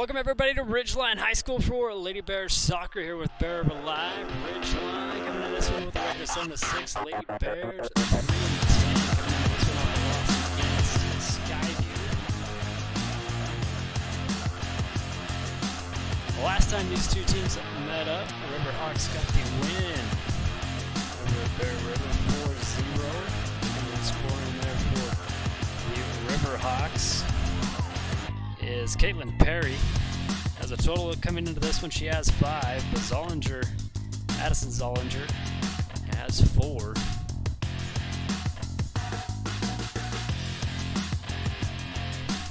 Welcome everybody to Ridgeline High School for Lady Bears soccer here with Bear Live. Ridgeline coming in this one with the record 7-6. Lady Bears 3-10 coming in this one off the loss against Skyview. The last time these two teams met up, the Riverhawks got the win over at Bear River 4-0. And scoring there for the Riverhawks is Caitlin Perry. Has a total coming into this one, she has 5, but Addison Zollinger has 4.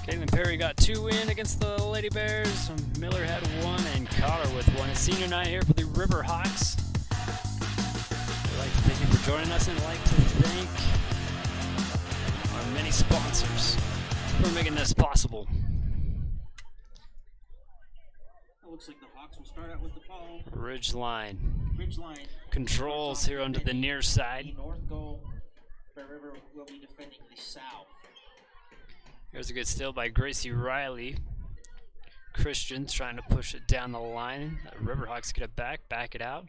Caitlin Perry got 2 in against the Lady Bears. Miller had 1 and Cotter with 1. It's senior night here for the Riverhawks. We'd like to thank you for joining us and I'd like to thank our many sponsors for making this possible. Looks like the Hawks will start out with the ball. Ridgeline Controls here onto the near side. The north goal. Bear River will be defending the south. Here's a good steal by Gracie Riley. Christian trying to push it down the line. The Riverhawks get it back it out.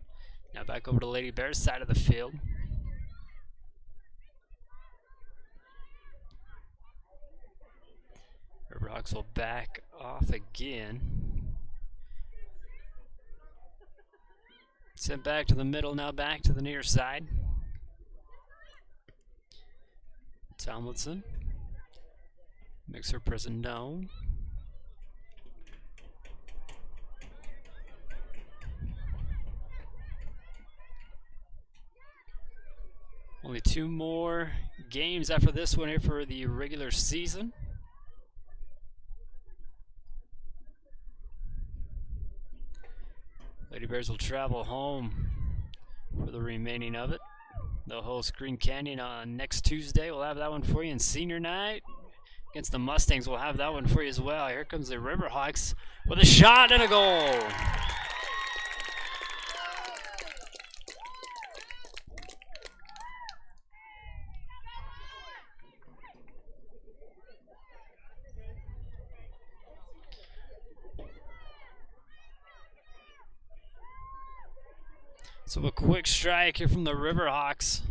Now back over to Lady Bears side of the field. Riverhawks will back off again. Sent back to the middle, now back to the near side. Tomlinson makes her presence known. Only 2 more games after this one here for the regular season. Lady Bears will travel home for the remaining of it. They'll host Green Canyon on next Tuesday. We'll have that one for you. And senior night against the Mustangs, we'll have that one for you as well. Here comes the Riverhawks with a shot and a goal. So a quick strike here from the Riverhawks.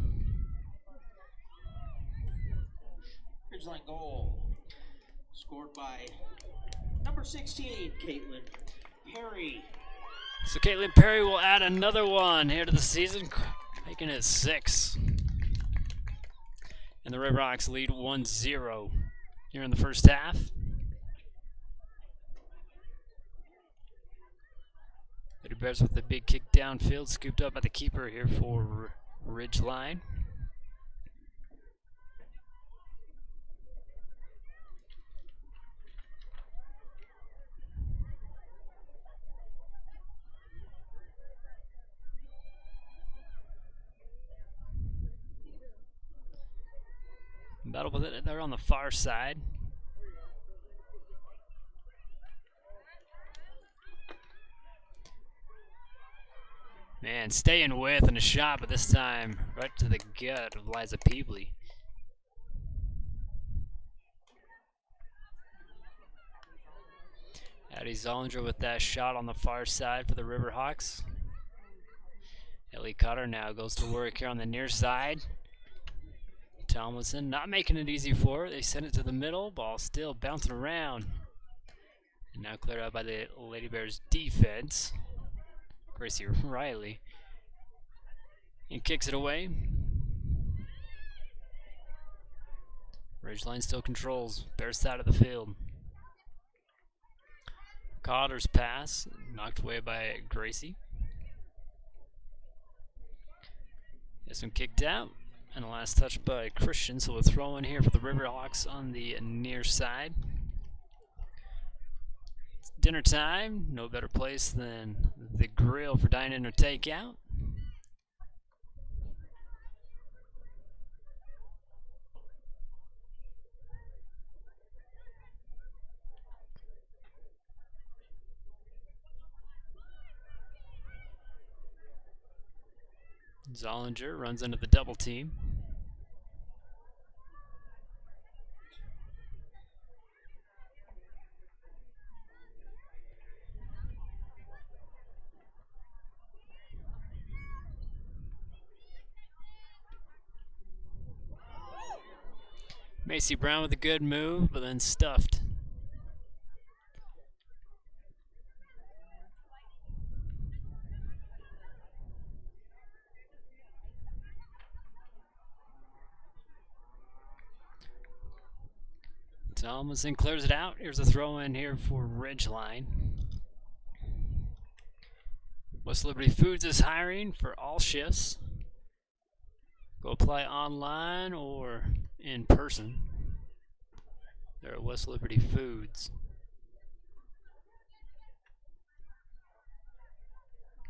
Ridgeline goal. Scored by number 16, Caitlin Perry. So Caitlin Perry will add another one here to the season, making it 6. And the Riverhawks lead 1-0 here in the first half. Lady Bears with the big kick downfield, scooped up by the keeper here for Ridgeline. Battle with it there on the far side. Man, staying with and a shot, but this time right to the gut of Liza Peebley. Addie Zollinger with that shot on the far side for the Riverhawks. Ellie Cotter now goes to work here on the near side. Tomlinson not making it easy for her. They send it to the middle. Ball still bouncing around. And now cleared out by the Lady Bears defense. Gracie Riley, and kicks it away. Ridgeline still controls Bears side of the field. Cotter's pass knocked away by Gracie. This one kicked out, and the last touch by Christian. So we'll throw in here for the Riverhawks on the near side. Dinner time, no better place than the grill for dine-in or takeout. Zollinger runs into the double team. Macy Brown with a good move, but then stuffed. Thomason clears it out. Here's a throw in here for Ridgeline. West Liberty Foods is hiring for all shifts. Go apply online or in person. They're at West Liberty Foods.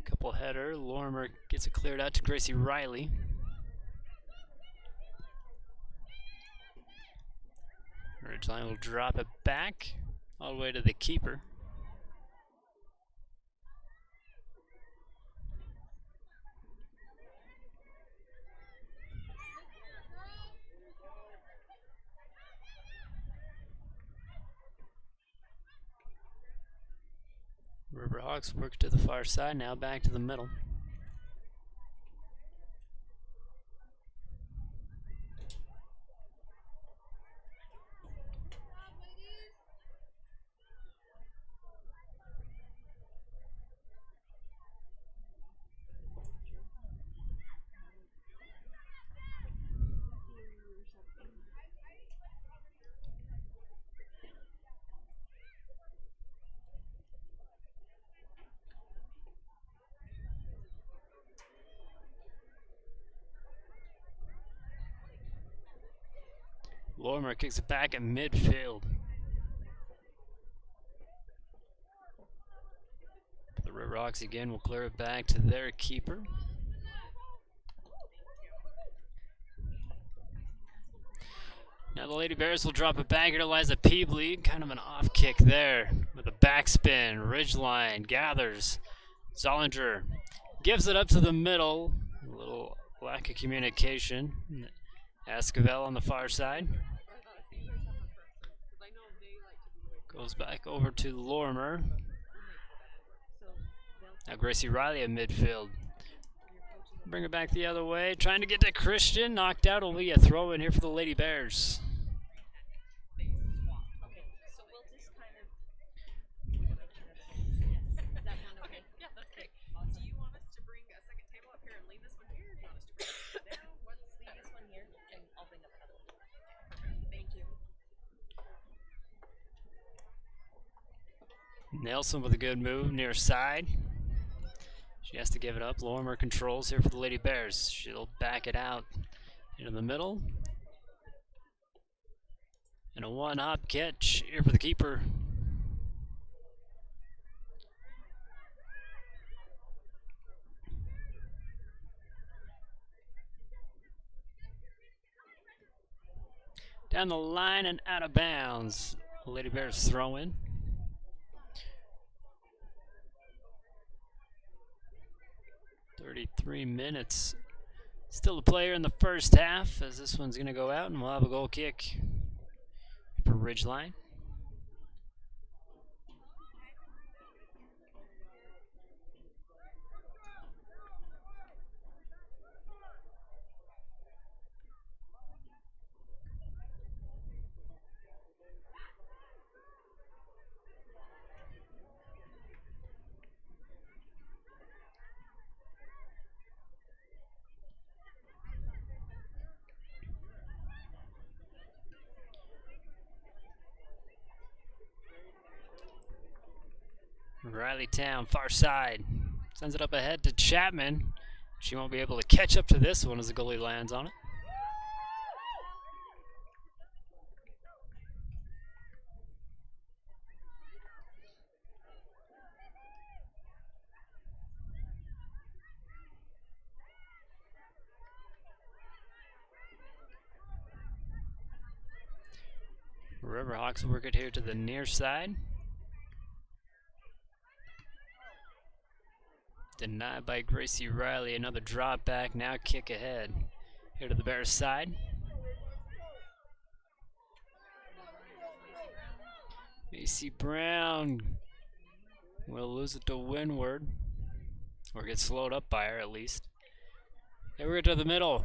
Couple header. Lorimer gets it cleared out to Gracie Riley. Ridgeline will drop it back all the way to the keeper. Riverhawks work to the far side, now back to the middle. Lorimer kicks it back at midfield. The Riverhawks again will clear it back to their keeper. Now the Lady Bears will drop it back here to Liza Peebley. Kind of an off kick there with a backspin. Ridgeline gathers. Zollinger gives it up to the middle. A little lack of communication. Esquivel on the far side. Goes back over to Lorimer. Now Gracie Riley at midfield. Bring it back the other way. Trying to get to Christian. Knocked out. Will be a throw in here for the Lady Bears. Nelson with a good move near side. She has to give it up. Lorimer controls here for the Lady Bears. She'll back it out into the middle. And a one-hop catch here for the keeper. Down the line and out of bounds. The Lady Bears throw in. .33 minutes. Still a player in the first half as this one's going to go out and we'll have a goal kick for Ridgeline. Riley Town, far side. Sends it up ahead to Chapman. She won't be able to catch up to this one as the goalie lands on it. Riverhawks work it here to the near side. Denied by Gracie Riley. Another drop back. Now kick ahead. Here to the Bears side. Macy Brown will lose it to Windward. Or get slowed up by her at least. Here we go to the middle.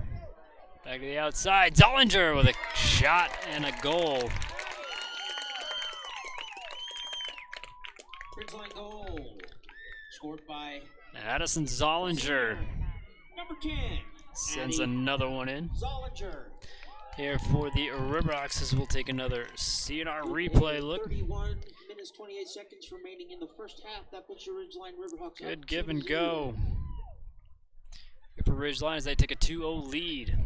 Back to the outside. Zollinger with a shot and a goal. Ridgeline goal. Scored by Addison Zollinger number 10. sends Addie another one in. Zollinger. Here for the Riverhawks as we'll take another CNR replay look. 31 minutes 28 seconds remaining in the first half. That puts your Ridgeline Riverhawks Good up give and 2-0. go. Here for Ridgeline as they take a 2-0 lead.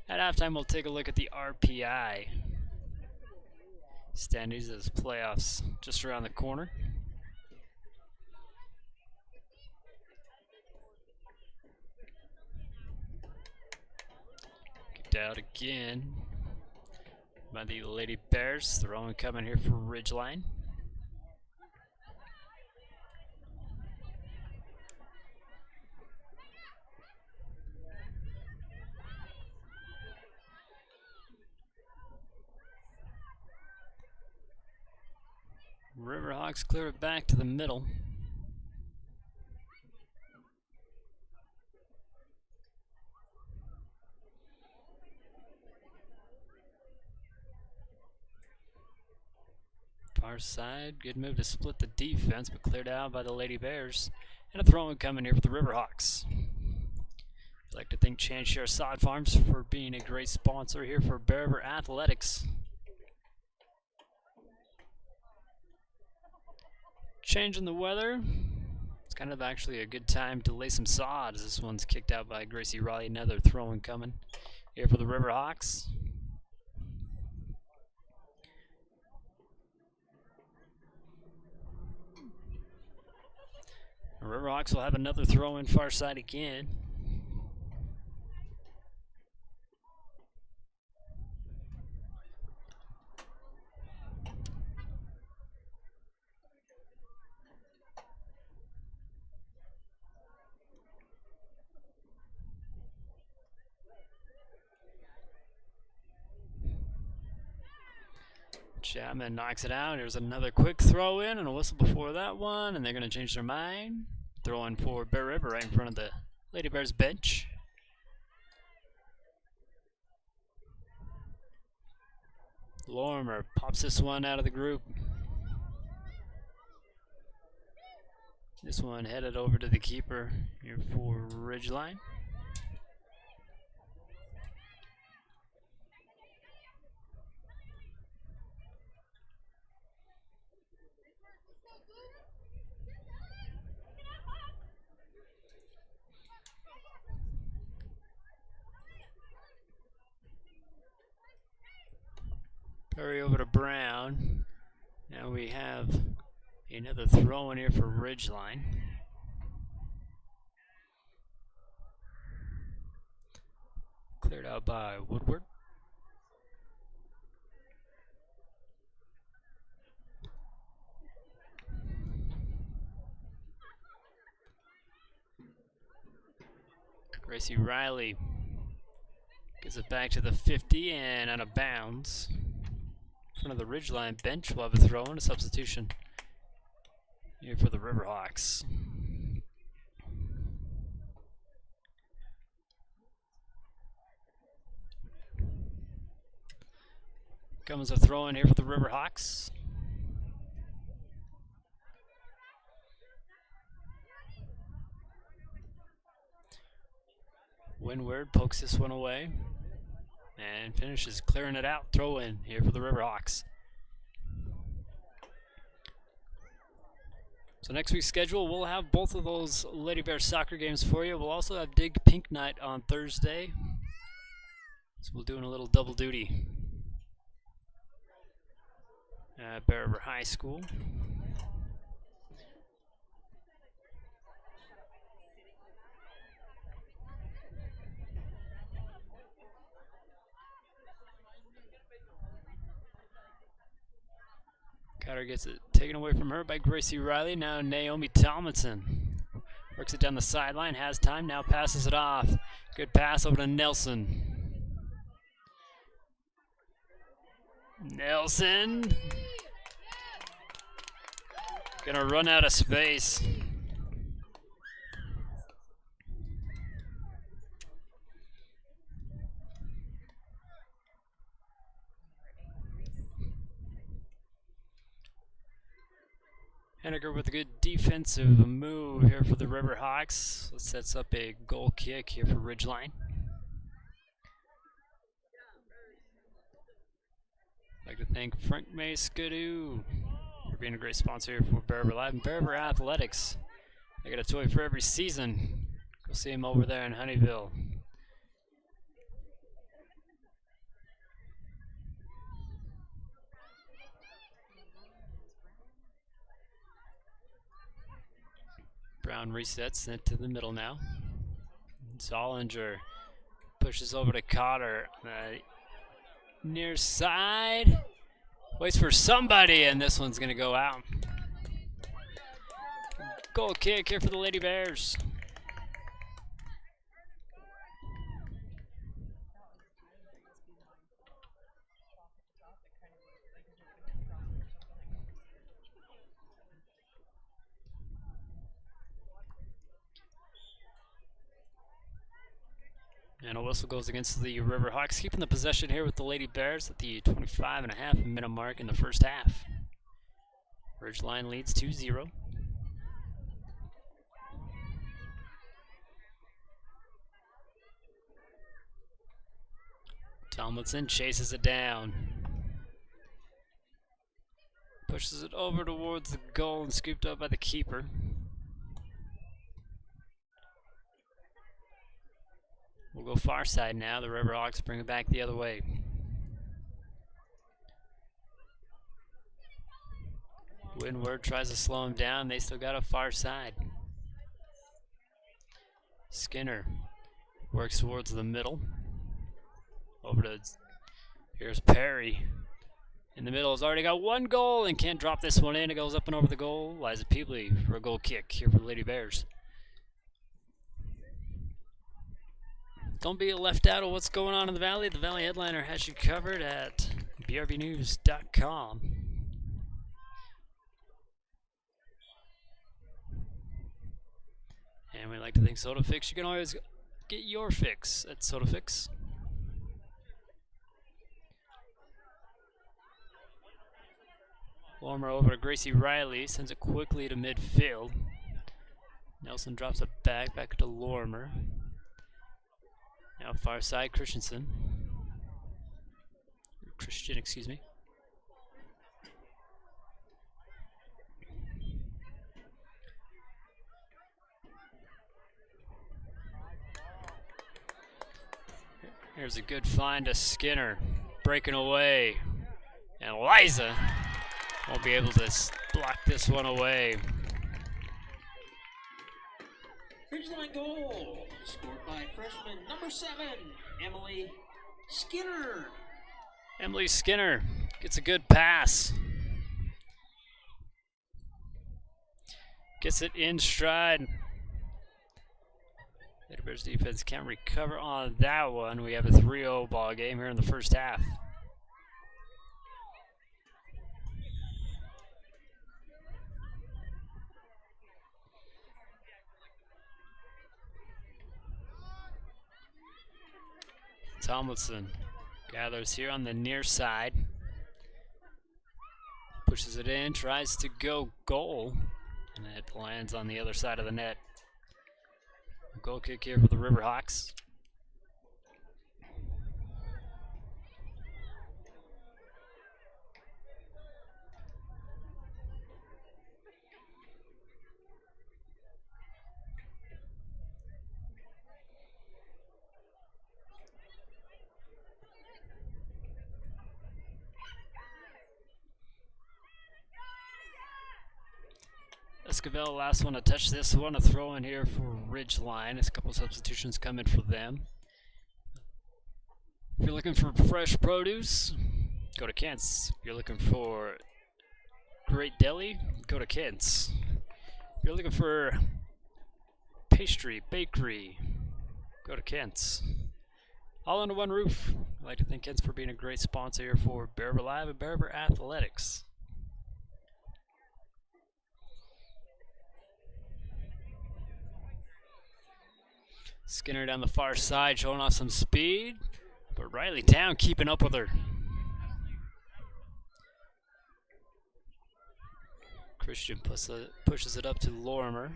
At halftime, we'll take a look at the RPI standings as playoffs just around the corner. Kicked out again by the Lady Bears. Throwing coming here for Ridgeline. Riverhawks clear it back to the middle. Far side, good move to split the defense, but cleared out by the Lady Bears. And a throw-in coming here for the Riverhawks. I'd like to thank Chanshare Sod Farms for being a great sponsor here for Bear River Athletics. Changing the weather. It's kind of actually a good time to lay some sod as this one's kicked out by Gracie Riley. Another throw-in coming here for the Riverhawks. The Riverhawks will have another throw-in far side again. Chapman knocks it out. Here's another quick throw in and a whistle before that one, and they're going to change their mind. Throw in for Bear River right in front of the Lady Bears bench. Lorimer pops this one out of the group. This one headed over to the keeper here for Ridgeline. Perry over to Brown. Now we have another throw in here for Ridgeline. Cleared out by Woodward. Gracie Riley gets it back to the 50 and out of bounds. In front of the Ridgeline bench, we'll have a throw and a substitution here for the Riverhawks. Comes a throw in here for the Riverhawks. Windward pokes this one away and finishes clearing it out. Throw in here for the Riverhawks. So next week's schedule, we'll have both of those Lady Bear soccer games for you. We'll also have Dig Pink Night on Thursday. So we're doing a little double duty at Bear River High School. Cutter gets it taken away from her by Gracie Riley. Now Naomi Tomlinson works it down the sideline, has time, now passes it off. Good pass over to Nelson. Nelson. Gonna run out of space. Henniger with a good defensive move here for the Riverhawks. So sets up a goal kick here for Ridgeline. I'd like to thank Frank Maskadoo for being a great sponsor here for Berber Live and Berber Athletics. They got a toy for every season. Go see him over there in Honeyville. Brown resets, sent to the middle now. Zollinger pushes over to Cotter. Near side. Waits for somebody, and this one's going to go out. Goal kick here for the Lady Bears. And a whistle goes against the Riverhawks, keeping the possession here with the Lady Bears at the 25.5-minute mark in the first half. Ridgeline leads 2-0. Tomlinson chases it down. Pushes it over towards the goal and scooped up by the keeper. We'll go far side now. The Riverhawks bring it back the other way. Windward tries to slow him down. They still got a far side. Skinner works towards the middle. Over to, here's Perry. In the middle, has already got one goal and can't drop this one in. It goes up and over the goal. Liza Peebley for a goal kick here for the Lady Bears. Don't be left out of what's going on in the Valley. The Valley Headliner has you covered at brvnews.com. And we like to thank SodaFix. You can always get your fix at SodaFix. Lormer over to Gracie Riley, sends it quickly to midfield. Nelson drops it back to Lormer. Now far side, Christian, excuse me. Here's a good find to Skinner, breaking away. And Liza won't be able to block this one away. Ridgeline goal, scored by freshman number 7, Emily Skinner. Emily Skinner gets a good pass. Gets it in stride. Lady Bears defense can't recover on that one. We have a 3-0 ball game here in the first half. Tomlinson gathers here on the near side. Pushes it in, tries to go goal, and it lands on the other side of the net. A goal kick here for the Riverhawks. Esquivel, last one to touch this one. A throw in here for Ridgeline. There's a couple substitutions coming for them. If you're looking for fresh produce, go to Kent's. If you're looking for great deli, go to Kent's. If you're looking for pastry, bakery, go to Kent's. All under one roof. I'd like to thank Kents for being a great sponsor here for Bear River Live and Bear River Athletics. Skinner down the far side, showing off some speed, but Riley Town keeping up with her. Christian pushes it up to Lorimer.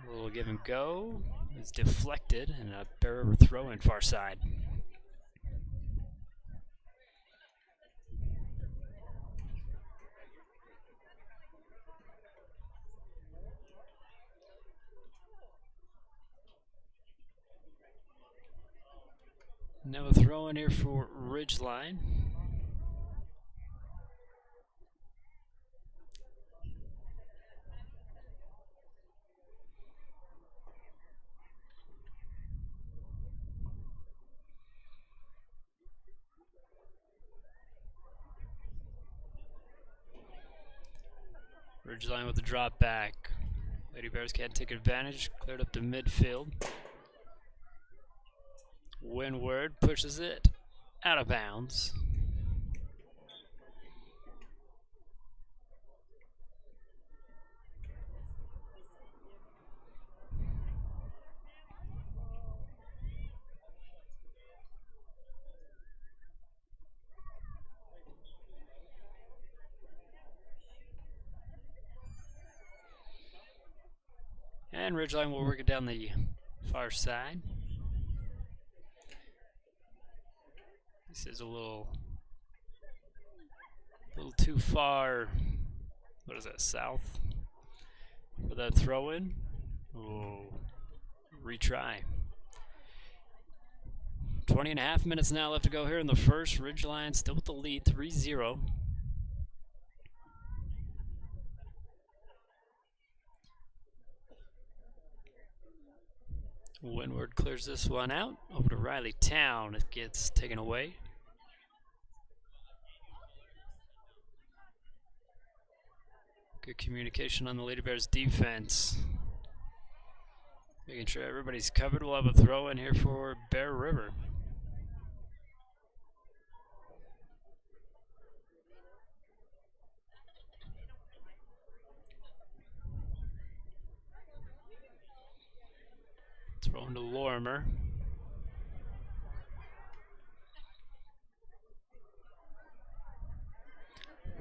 A little give and go. It's deflected, and a Bear River throw in far side. Now a throw in here for Ridgeline. Ridgeline with the drop back. Lady Bears can't take advantage. Cleared up to midfield. Windward pushes it out of bounds. And Ridgeline will work it down the far side. This is a little too far. What is that, south? For that throw in. Oh, retry. 20.5 minutes now left to go here in the first. Ridgeline still with the lead, 3-0. Windward clears this one out. Over to Riley Town. It gets taken away. Good communication on the Lady Bears defense. Making sure everybody's covered. We'll have a throw in here for Bear River. Thrown to Lorimer.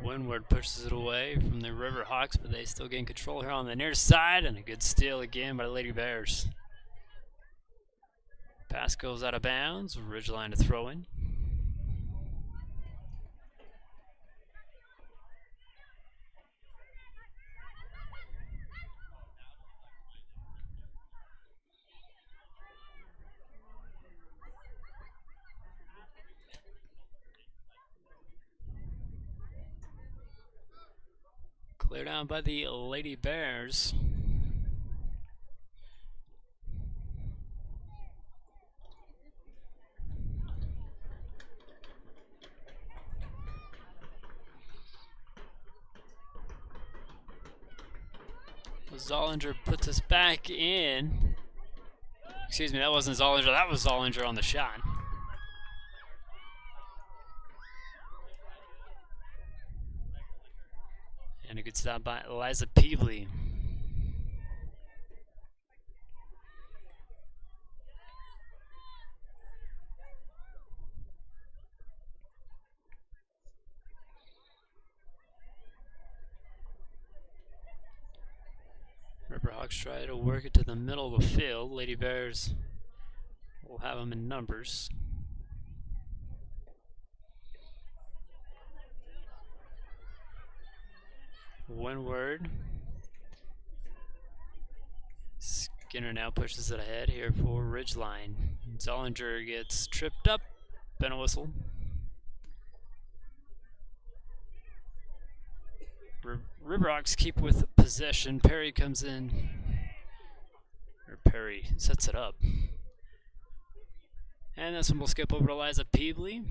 Windward pushes it away from the Riverhawks, but they still gain control here on the near side, and a good steal again by the Lady Bears. Pass goes out of bounds. Ridgeline to throw in. Cleared down by the Lady Bears. Zollinger puts us back in. Excuse me, that wasn't Zollinger, that was Zollinger on the shot. And a good stop by Eliza Peevely. Riverhawks try to work it to the middle of the field. Lady Bears will have them in numbers. Windward. Skinner now pushes it ahead here for Ridgeline. Zollinger gets tripped up and a whistle. Riverhawks keep with possession. Perry comes in. Or Perry sets it up. And this one will skip over to Eliza Peevely.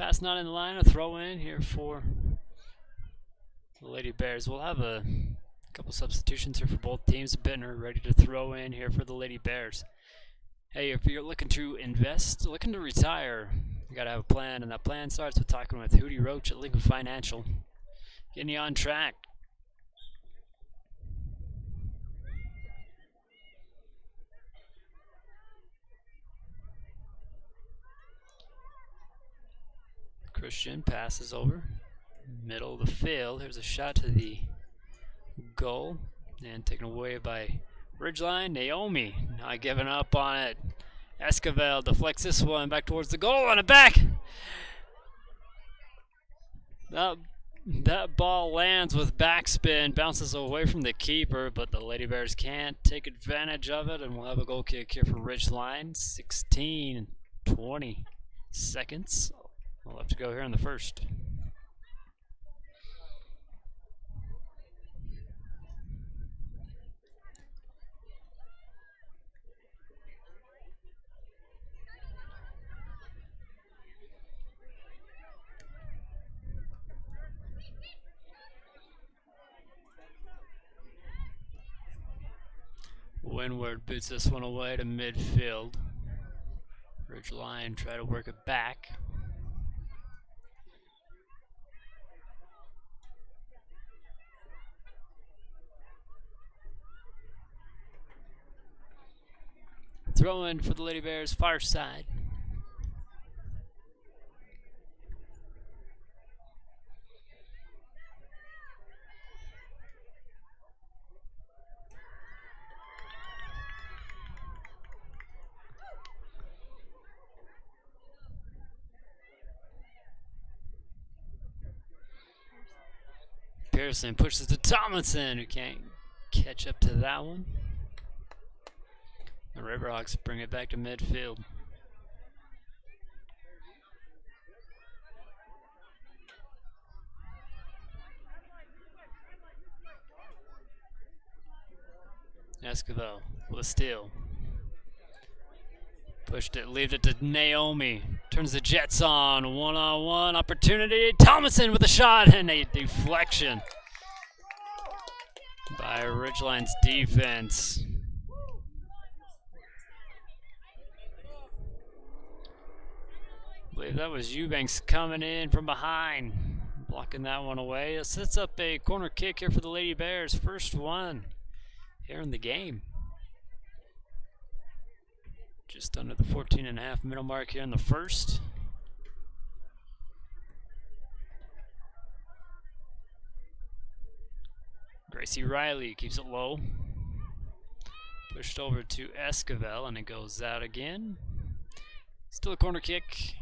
pass not in the line. A throw in here for the Lady Bears. We'll have a couple substitutions here for both teams. Bittner ready to throw in here for the Lady Bears. Hey, if you're looking to invest, looking to retire, you gotta have a plan, and that plan starts with talking with Hootie Roach at Lincoln Financial, getting you on track. Christian passes over, middle of the field. Here's a shot to the goal, and taken away by Ridgeline. Naomi not giving up on it. Esquivel deflects this one back towards the goal and a back. That ball lands with backspin, bounces away from the keeper, but the Lady Bears can't take advantage of it, and we'll have a goal kick here for Ridgeline. 16-20 seconds. We'll have to go here in the first. Windward boots this one away to midfield. Ridgeline try to work it back. Throw in for the Lady Bears, far side. Pearson pushes to Tomlinson, who can't catch up to that one. The Riverhawks bring it back to midfield. Esquivel with a steal. Pushed it, leaved it to Naomi. Turns the Jets on. One-on-one opportunity. Tomlinson with a shot and a deflection by Ridgeline's defense. I believe that was Eubanks coming in from behind, blocking that one away. It sets up a corner kick here for the Lady Bears. First one here in the game. Just under the 14.5 minute mark here in the first. Gracie Riley keeps it low. Pushed over to Esquivel, and it goes out again. Still a corner kick.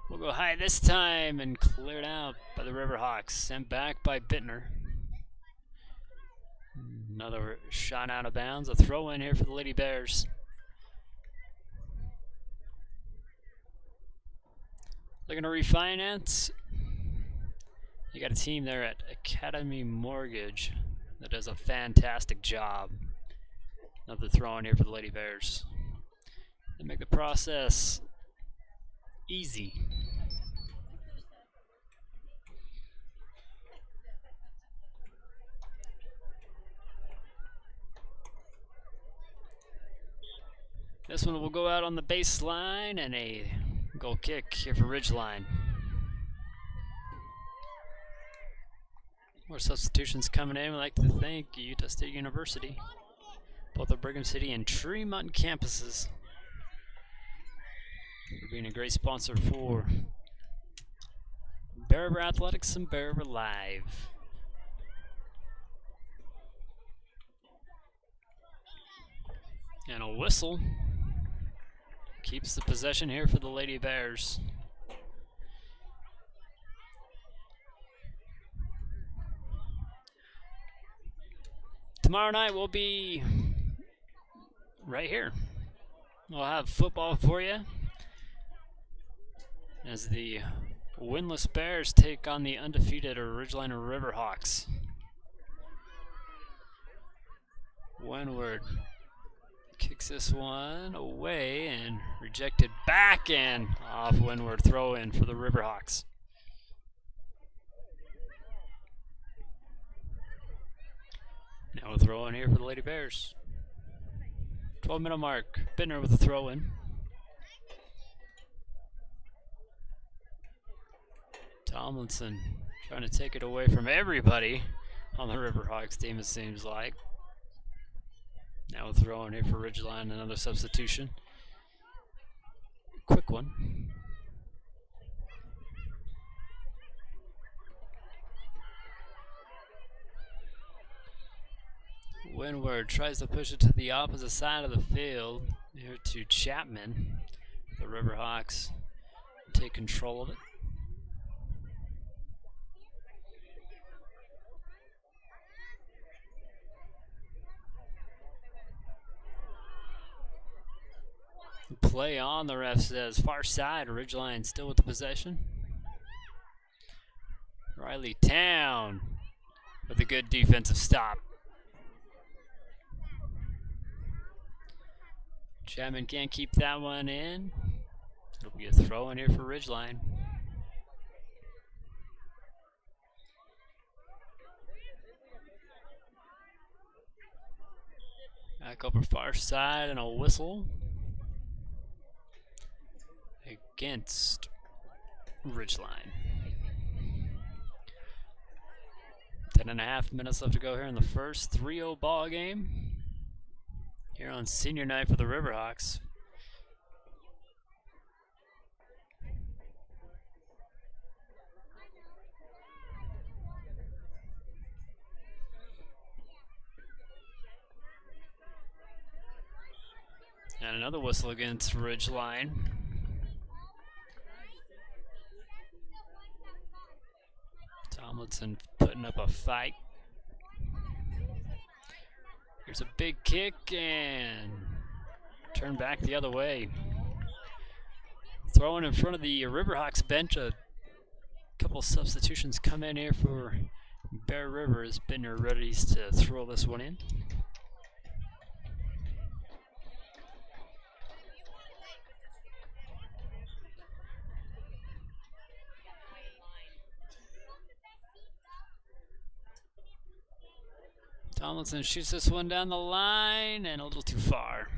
We'll go high this time and cleared out by the Riverhawks. Sent back by Bittner. Another shot out of bounds. A throw in here for the Lady Bears. Looking to refinance. You got a team there at Academy Mortgage that does a fantastic job. Another throw in here for the Lady Bears. They make the process easy. This one will go out on the baseline, and a goal kick here for Ridgeline. More substitutions coming in. We'd like to thank Utah State University, both the Brigham City and Tremont campuses, for being a great sponsor for Bear River Athletics and Bear River Live. And a whistle keeps the possession here for the Lady Bears. Tomorrow night we'll be right here. We'll have football for you as the winless Bears take on the undefeated Ridgeline Riverhawks. Windward kicks this one away and rejected back and off Windward. Throw in for the Riverhawks. Now we'll throw in here for the Lady Bears. 12-minute mark. Bittner with the throw in. Tomlinson trying to take it away from everybody on the Riverhawks team, it seems like. Now we'll throw in here for Ridgeline, another substitution. Quick one. Windward tries to push it to the opposite side of the field. Here to Chapman. The Riverhawks take control of it. Play on, the ref says. Far side, Ridgeline still with the possession. Riley Town with a good defensive stop. Chapman can't keep that one in. It'll be a throw in here for Ridgeline. Back over far side and a whistle against Ridgeline. 10.5 minutes left to go here in the first. 3-0 ball game here on senior night for the Riverhawks. And another whistle against Ridgeline. Tomlinson putting up a fight. Here's a big kick and turn back the other way. Throwing in front of the Riverhawks bench. A couple substitutions come in here for Bear River as Bittner ready to throw this one in. Tomlinson shoots this one down the line and a little too far.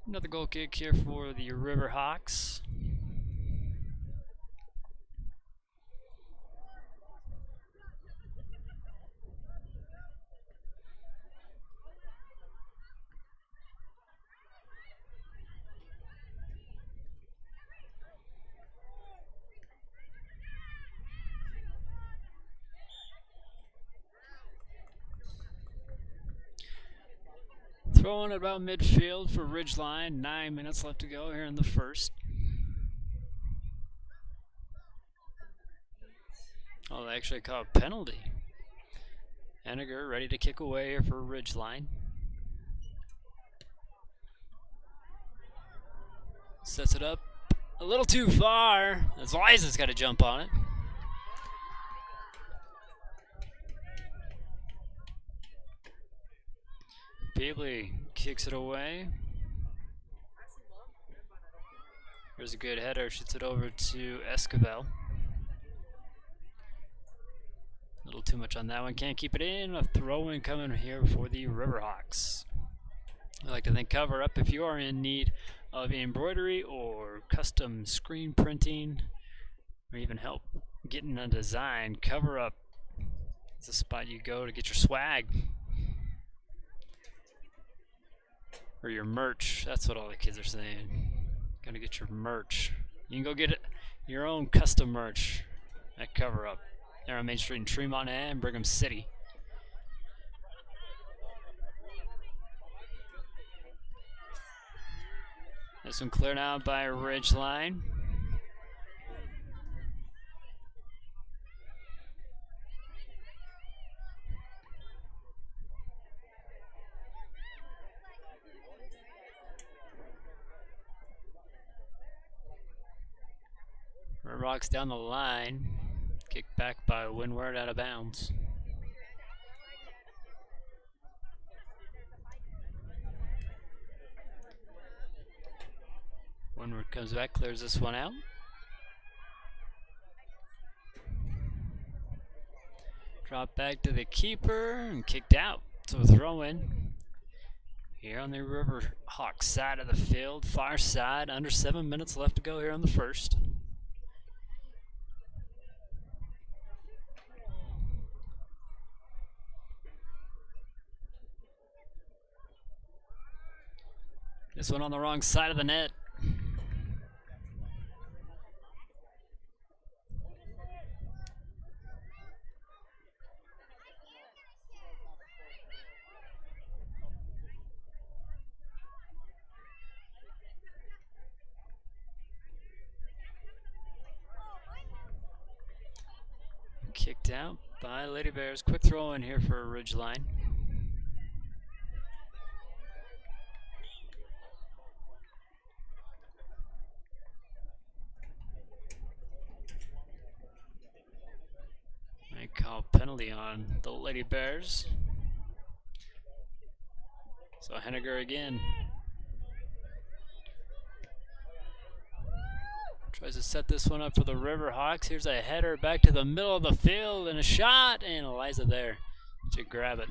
Another goal kick here for the Riverhawks. Throwing it about midfield for Ridgeline. 9 minutes left to go here in the first. Oh, they actually caught a penalty. Henniger ready to kick away here for Ridgeline. Sets it up a little too far. As Liza's got to jump on it. Peebley kicks it away. There's a good header, shoots it over to Escobar. A little too much on that one, can't keep it in. A throw-in coming here for the Riverhawks. I like to think cover up if you are in need of embroidery or custom screen printing, or even help getting a design. Cover up is the spot you go to get your swag. Or your merch. That's what all the kids are saying. Gotta get your merch. You can go get it, your own custom merch at Cover Up. There on Main Street in Tremont and Brigham City. This one cleared out by Ridgeline. Rocks down the line. Kicked back by Windward out of bounds. Windward comes back, clears this one out. Drop back to the keeper and kicked out. So throw in here on the Riverhawks side of the field, far side. Under 7 minutes left to go here on the first. This one on the wrong side of the net. Kicked out by Lady Bears. Quick throw in here for Ridgeline. They call penalty on the Lady Bears. So Henniger again. Tries to set this one up for the Riverhawks. Here's a header back to the middle of the field and a shot, and Eliza there to grab it.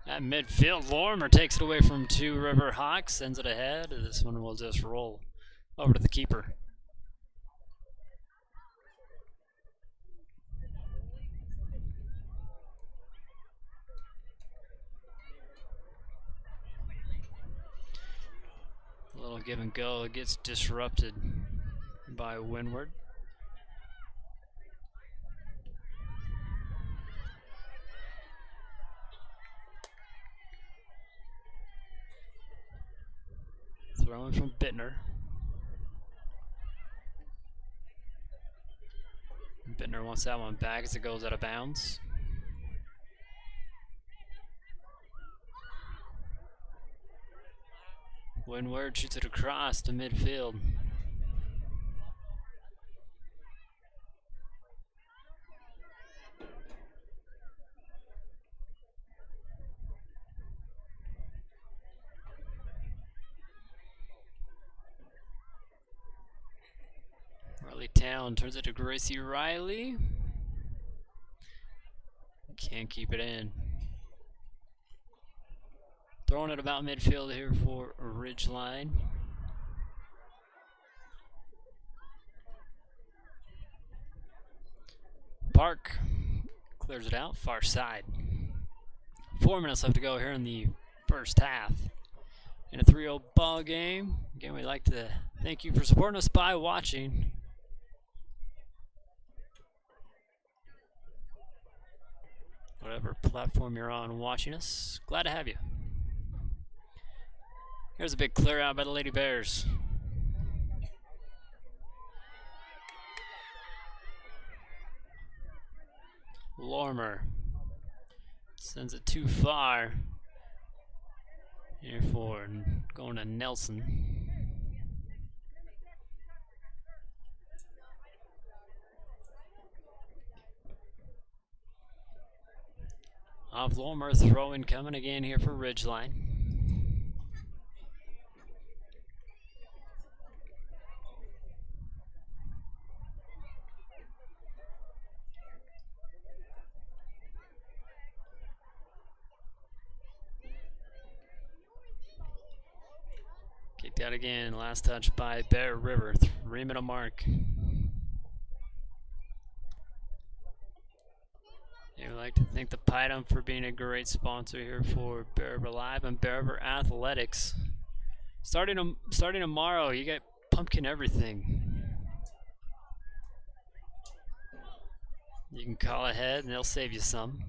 At midfield, Lorimer takes it away from two Riverhawks, sends it ahead. This one will just roll over to the keeper. A little give and go. It gets disrupted by Windward. Throwing from Bittner. Bittner wants that one back as it goes out of bounds. Windward shoots it across to midfield. Riley Town turns it to Gracie Riley. Can't keep it in. Throwing it about midfield here for Ridgeline. Park clears it out, far side. 4 minutes left to go here in the first half. In a 3-0 ball game. Again, we'd like to thank you for supporting us by watching. Whatever platform you're on watching us, glad to have you. Here's a big clear out by the Lady Bears. Lorimer sends it too far. Here for going to Nelson. Off Lorimer, throw in coming again here for Ridgeline. Kicked out again, last touch by Bear River, 3-minute mark. I would like to thank the Python for being a great sponsor here for Bear River Live and Bear River Athletics. Starting tomorrow, you get pumpkin everything. You can call ahead and they'll save you some.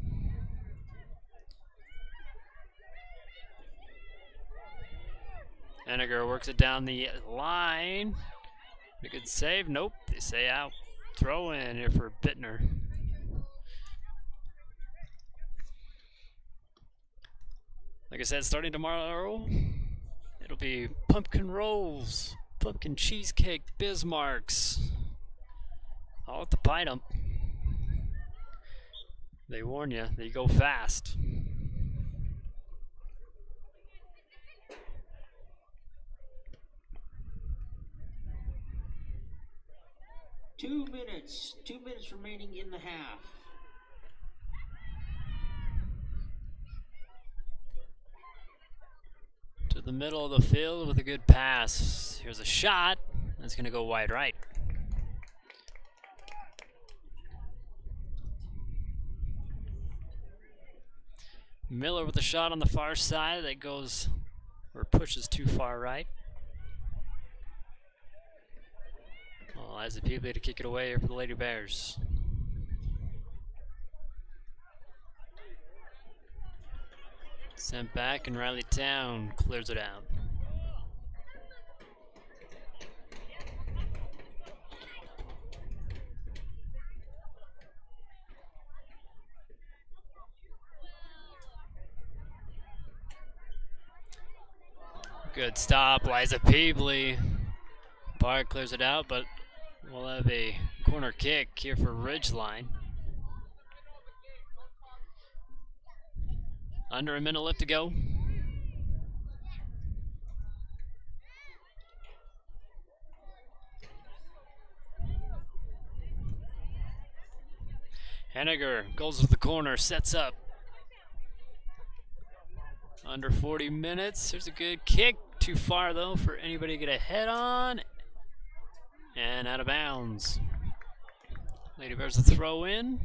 Henniger works it down the line. A good save. Nope, they say out. Throw in here for Bittner. Like I said, starting tomorrow, it'll be pumpkin rolls, pumpkin cheesecake, Bismarcks, all at the Pie Dump. They warn you, they go fast. Two minutes remaining in the half. To the middle of the field with a good pass. Here's a shot. That's going to go wide right. Miller with a shot on the far side that goes or pushes too far right. Well, as the people to kick it away here for the Lady Bears. Sent back, and Riley Town clears it out. Good stop, Liza Peebley. Park clears it out, but we'll have a corner kick here for Ridgeline. Under a minute left to go. Henniger goes to the corner, sets up. Under 40 minutes. There's a good kick. Too far, though, for anybody to get a head on. And out of bounds. Lady Bears a throw in.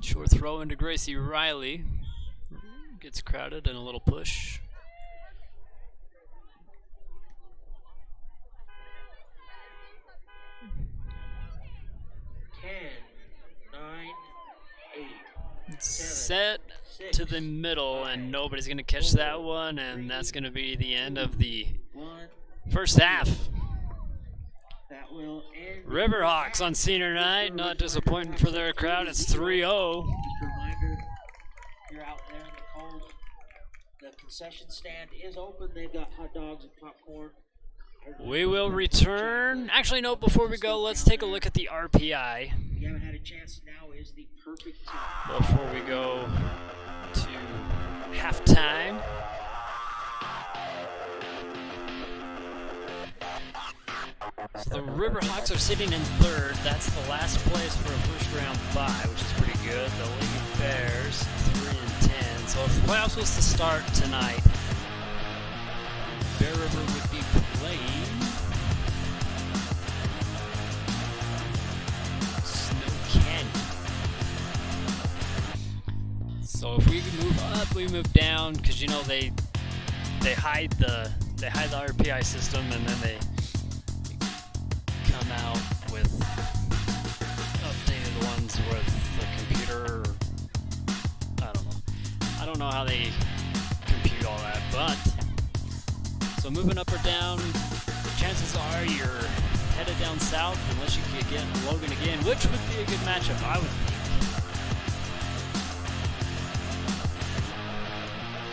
Short throw into Gracie Riley. Gets crowded and a little push. Set to the middle, and nobody's going to catch that one, and that's going to be the end of the first half. Riverhawks on senior night, not disappointing for their crowd. It's 3-0. You're out there in the cold. The concession stand is open. They've got hot dogs and popcorn. We will return. Actually, no, before we go, let's take a look at the RPI. You haven't had a chance, now is the perfect time. Before we go to halftime. So the Riverhawks are sitting in third. That's the last place for a first round bye, which is pretty good. The Lady Bears 3-10. So if the playoffs was to start tonight, Bear River would be playing Snow Canyon. So if we move up, we move down, because you know they hide the RPI system, and then they come out with updated ones with the computer. I don't know how they compute all that, but so moving up or down, chances are you're headed down south unless you could get Logan again, which would be a good matchup, I would think.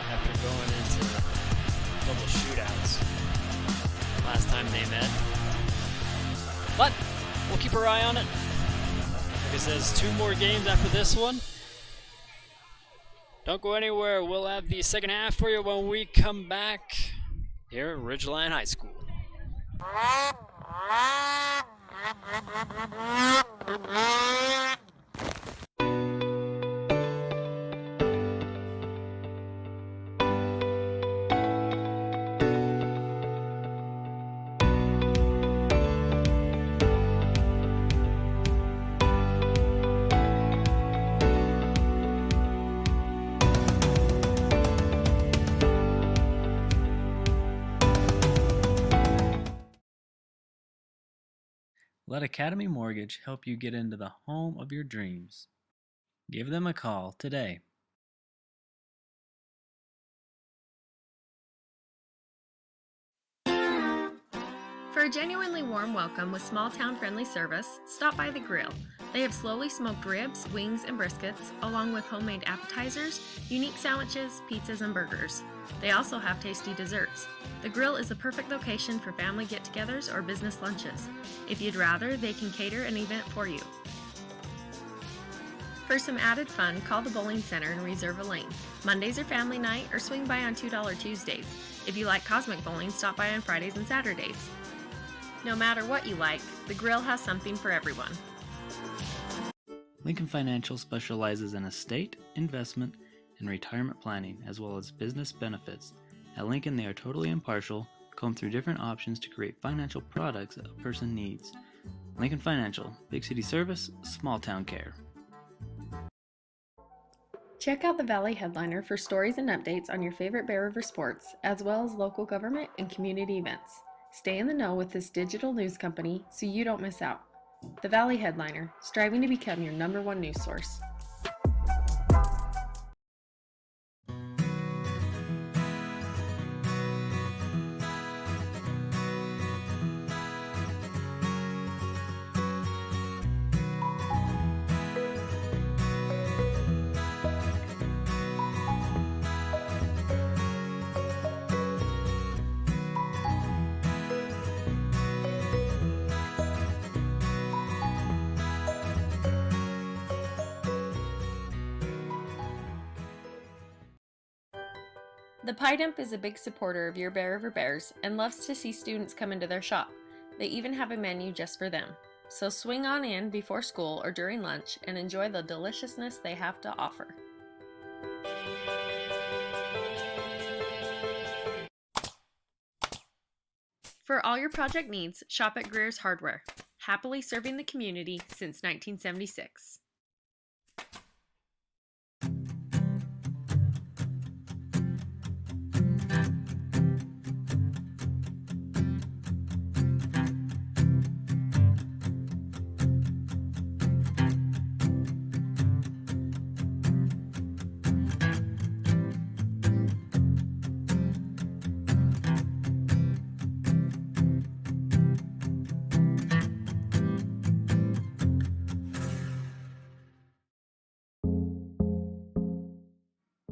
After going into double shootouts last time they met. But we'll keep our eye on it. Like I said, 2 more games after this one. Don't go anywhere. We'll have the second half for you when we come back here at Ridgeline High School. Let Academy Mortgage help you get into the home of your dreams. Give them a call today. For a genuinely warm welcome with small-town friendly service, stop by the grill. They have slowly smoked ribs, wings, and briskets, along with homemade appetizers, unique sandwiches, pizzas, and burgers. They also have tasty desserts. The grill is the perfect location for family get-togethers or business lunches. If you'd rather, they can cater an event for you. For some added fun, call the bowling center and reserve a lane. Mondays are family night, or swing by on $2 Tuesdays. If you like cosmic bowling, stop by on Fridays and Saturdays. No matter what you like, the grill has something for everyone. Lincoln Financial specializes in estate, investment, and retirement planning, as well as business benefits. At Lincoln, they are totally impartial, comb through different options to create financial products that a person needs. Lincoln Financial, big city service, small town care. Check out the Valley Headliner for stories and updates on your favorite Bear River sports, as well as local government and community events. Stay in the know with this digital news company so you don't miss out. The Valley Headliner, striving to become your #1 news source. The Pie Dump is a big supporter of your Bear River Bears and loves to see students come into their shop. They even have a menu just for them. So swing on in before school or during lunch and enjoy the deliciousness they have to offer. For all your project needs, shop at Greer's Hardware, happily serving the community since 1976.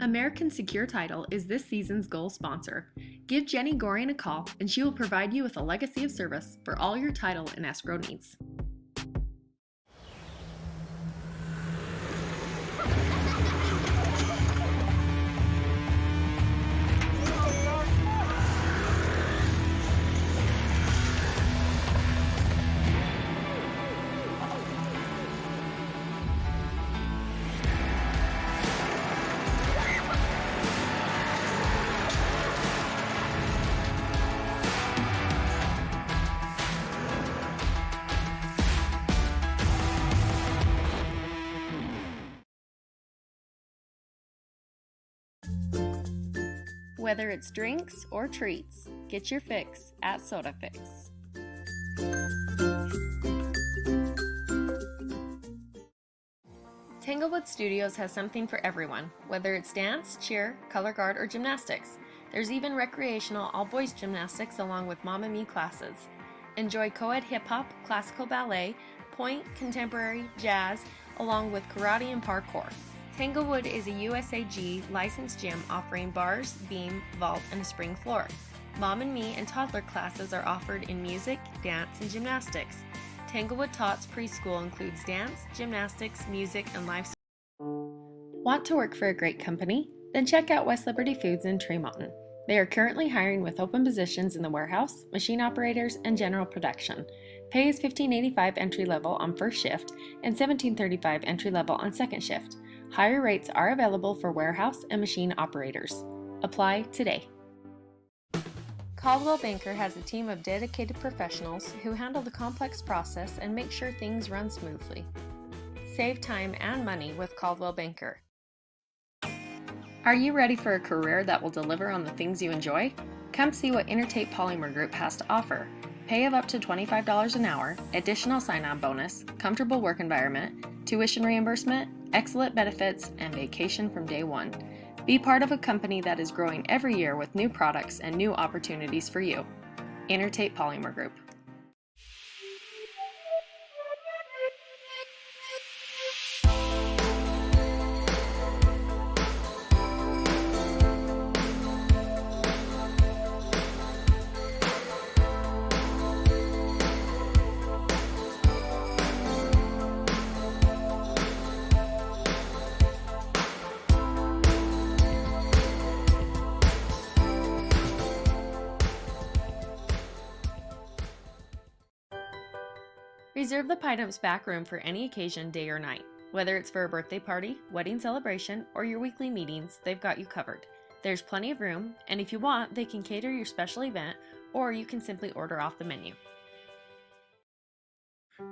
American Secure Title is this season's gold sponsor. Give Jenny Goring a call and she will provide you with a legacy of service for all your title and escrow needs. Whether it's drinks or treats, get your fix at Soda Fix. Tanglewood Studios has something for everyone, whether it's dance, cheer, color guard, or gymnastics. There's even recreational all-boys gymnastics along with Mamma Mia classes. Enjoy co-ed hip-hop, classical ballet, point, contemporary, jazz, along with karate and parkour. Tanglewood is a USAG licensed gym offering bars, beam, vault, and a spring floor. Mom and Me and toddler classes are offered in music, dance, and gymnastics. Tanglewood Tots preschool includes dance, gymnastics, music, and live. Want to work for a great company? Then check out West Liberty Foods in Tremonton. They are currently hiring with open positions in the warehouse, machine operators, and general production. Pay is $15.85 entry level on first shift and $17.35 entry level on second shift. Higher rates are available for warehouse and machine operators. Apply today. Caldwell Banker has a team of dedicated professionals who handle the complex process and make sure things run smoothly. Save time and money with Caldwell Banker. Are you ready for a career that will deliver on the things you enjoy? Come see what Intertape Polymer Group has to offer. Pay of up to $25 an hour, additional sign-on bonus, comfortable work environment, tuition reimbursement, excellent benefits, and vacation from day one. Be part of a company that is growing every year with new products and new opportunities for you. Intertape Polymer Group. Reserve the Pine Up's back room for any occasion, day or night. Whether it's for a birthday party, wedding celebration, or your weekly meetings, they've got you covered. There's plenty of room, and if you want, they can cater your special event, or you can simply order off the menu.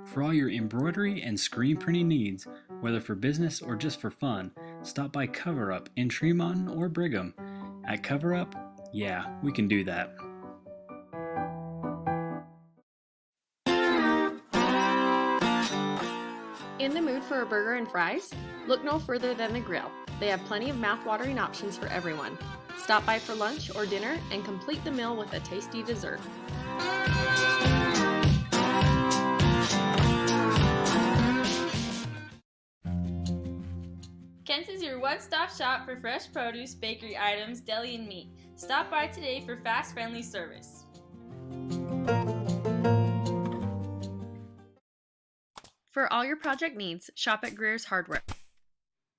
For all your embroidery and screen printing needs, whether for business or just for fun, stop by Cover Up in Tremont or Brigham. At Cover Up, yeah, we can do that. In the mood for a burger and fries? Look no further than the Grill. They have plenty of mouth-watering options for everyone. Stop by for lunch or dinner and complete the meal with a tasty dessert. Kent's is your one-stop shop for fresh produce, bakery items, deli, and meat. Stop by today for fast, friendly service. For all your project needs, shop at Greer's Hardware.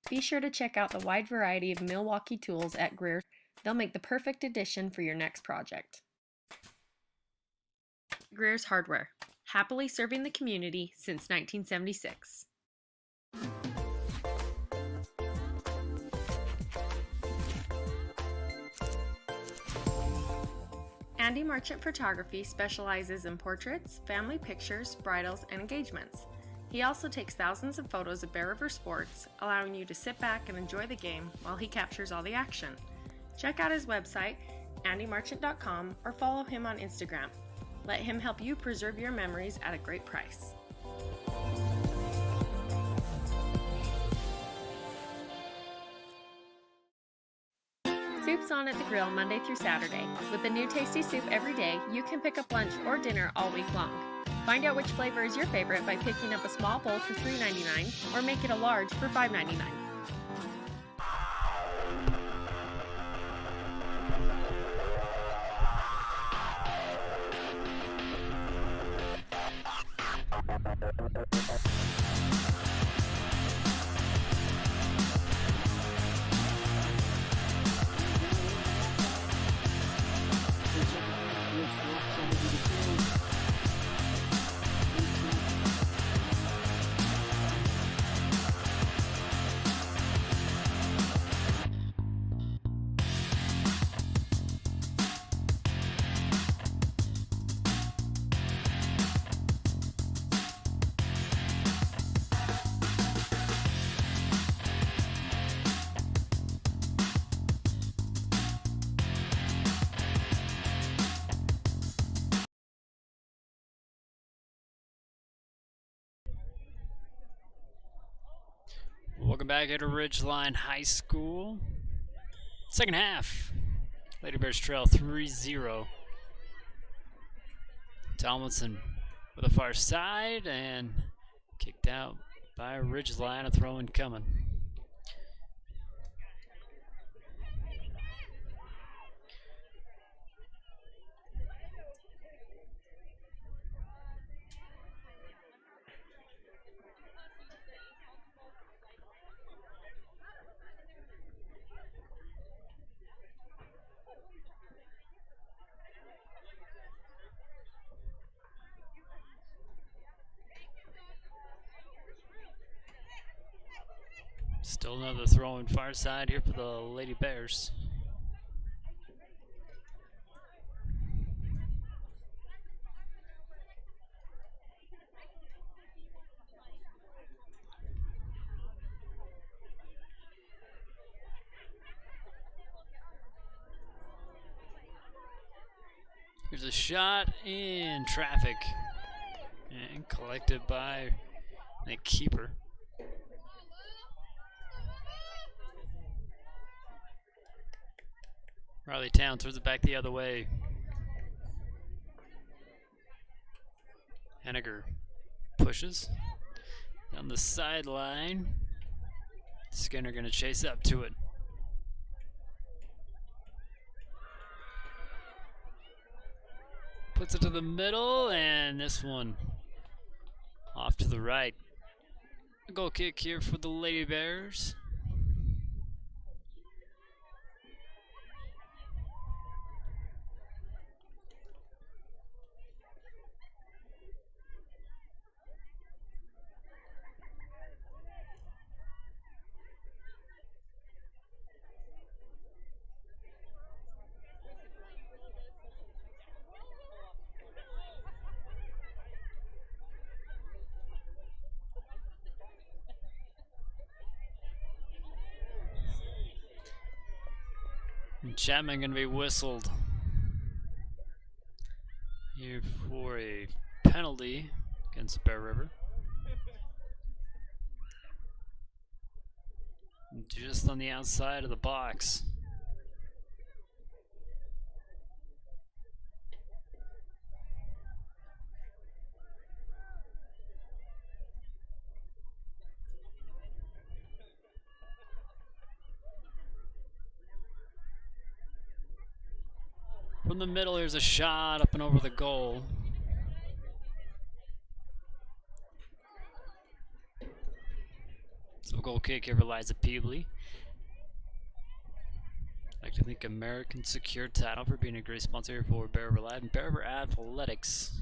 Be sure to check out the wide variety of Milwaukee tools at Greer's. They'll make the perfect addition for your next project. Greer's Hardware, happily serving the community since 1976. Andy Merchant Photography specializes in portraits, family pictures, bridals, and engagements. He also takes thousands of photos of Bear River sports, allowing you to sit back and enjoy the game while he captures all the action. Check out his website, andymerchant.com, or follow him on Instagram. Let him help you preserve your memories at a great price. Soup's on at the Grill Monday through Saturday. With a new tasty soup every day, you can pick up lunch or dinner all week long. Find out which flavor is your favorite by picking up a small bowl for $3.99 or make it a large for $5.99. Welcome back here to Ridgeline High School. Second half. Lady Bears trail 3-0. Tomlinson with a far side and kicked out by Ridgeline. A throw-in coming. Still another throw in far side here for the Lady Bears. Here's a shot in traffic and collected by the keeper. Riley Town throws it back the other way. Henniger pushes down the sideline. Skinner going to chase up to it. Puts it to the middle, and this one off to the right. A goal kick here for the Lady Bears. And Chapman gonna be whistled here for a penalty against Bear River. Just on the outside of the box. From the middle, here's a shot up and over the goal. So goal kick here for Liza Peebley. I'd like to thank American Secure Title for being a great sponsor here for Bear River Live and Bear River Athletics.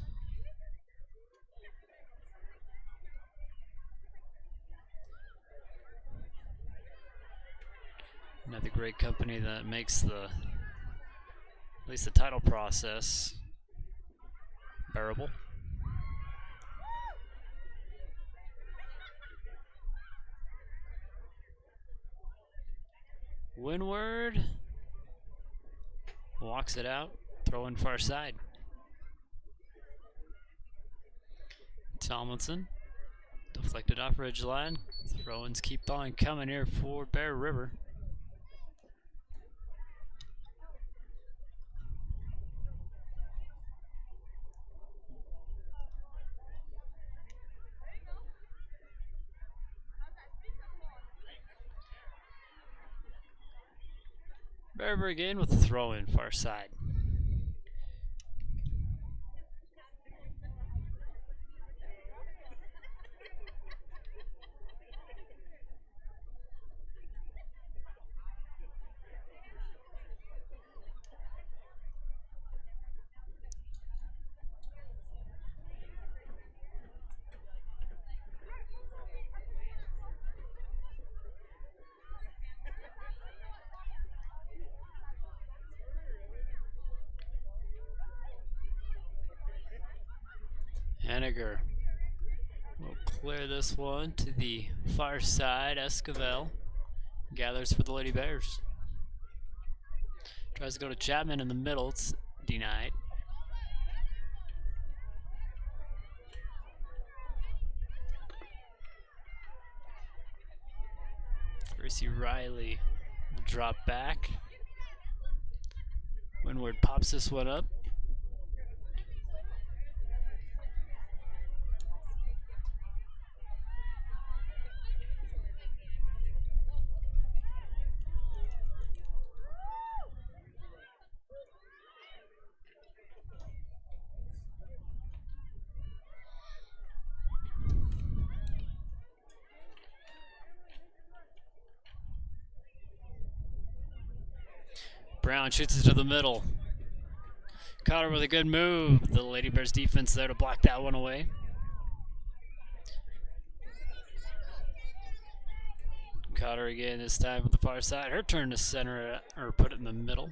Another great company that makes at least the title process bearable. Windward walks it out, throw in far side. Tomlinson deflected off Ridgeline. Throw-ins keep on coming here for Bear River. Bear River again with a throw-in far side. Henniger will clear this one to the far side. Esquivel gathers for the Lady Bears. Tries to go to Chapman in the middle. It's denied. Gracie Riley will drop back. Windward pops this one up. Brown shoots it to the middle. Caught her with a good move. The Lady Bears defense there to block that one away. Caught her again this time with the far side. Her turn to center it, or put it in the middle.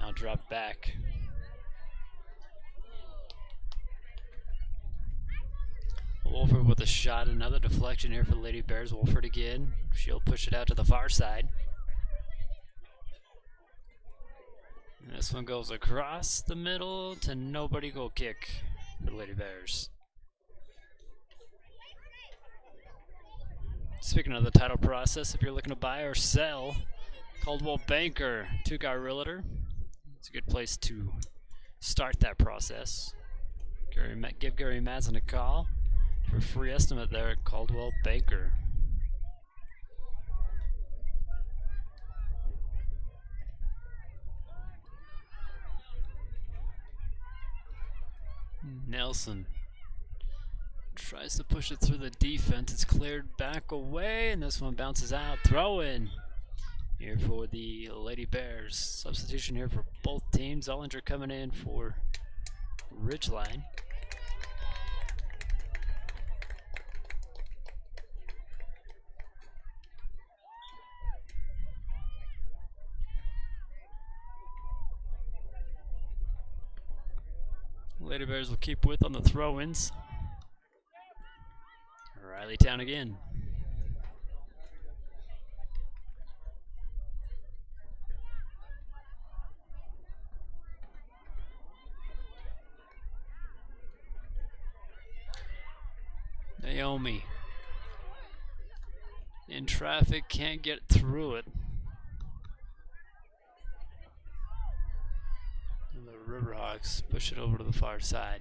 Now drop back. Wolford with a shot, another deflection here for the Lady Bears. Wolford again. She'll push it out to the far side. And this one goes across the middle to nobody. Goal kick for the Lady Bears. Speaking of the title process, if you're looking to buy or sell Caldwell Banker, two-guy realtor, it's a good place to start that process. Give Gary Madsen a call for a free estimate there at Caldwell Banker. Nelson tries to push it through the defense. It's cleared back away, and this one bounces out. Throw in here for the Lady Bears. Substitution here for both teams. Ollinger coming in for Ridgeline. Lady Bears will keep with on the throw-ins. Riley Town again. Naomi. In traffic, can't get through it. And the Riverhawks push it over to the far side.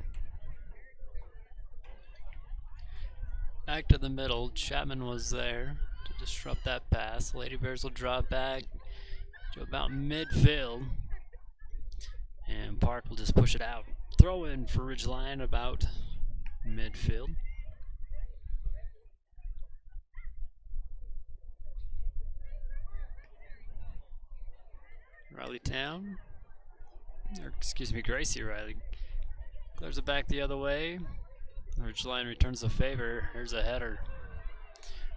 Back to the middle. Chapman was there to disrupt that pass. Lady Bears will drop back to about midfield. And Park will just push it out. Throw in for Ridgeline about midfield. Riley Town, or excuse me, Gracie Riley clears it back the other way. Ridgeline returns the favor. Here's a header.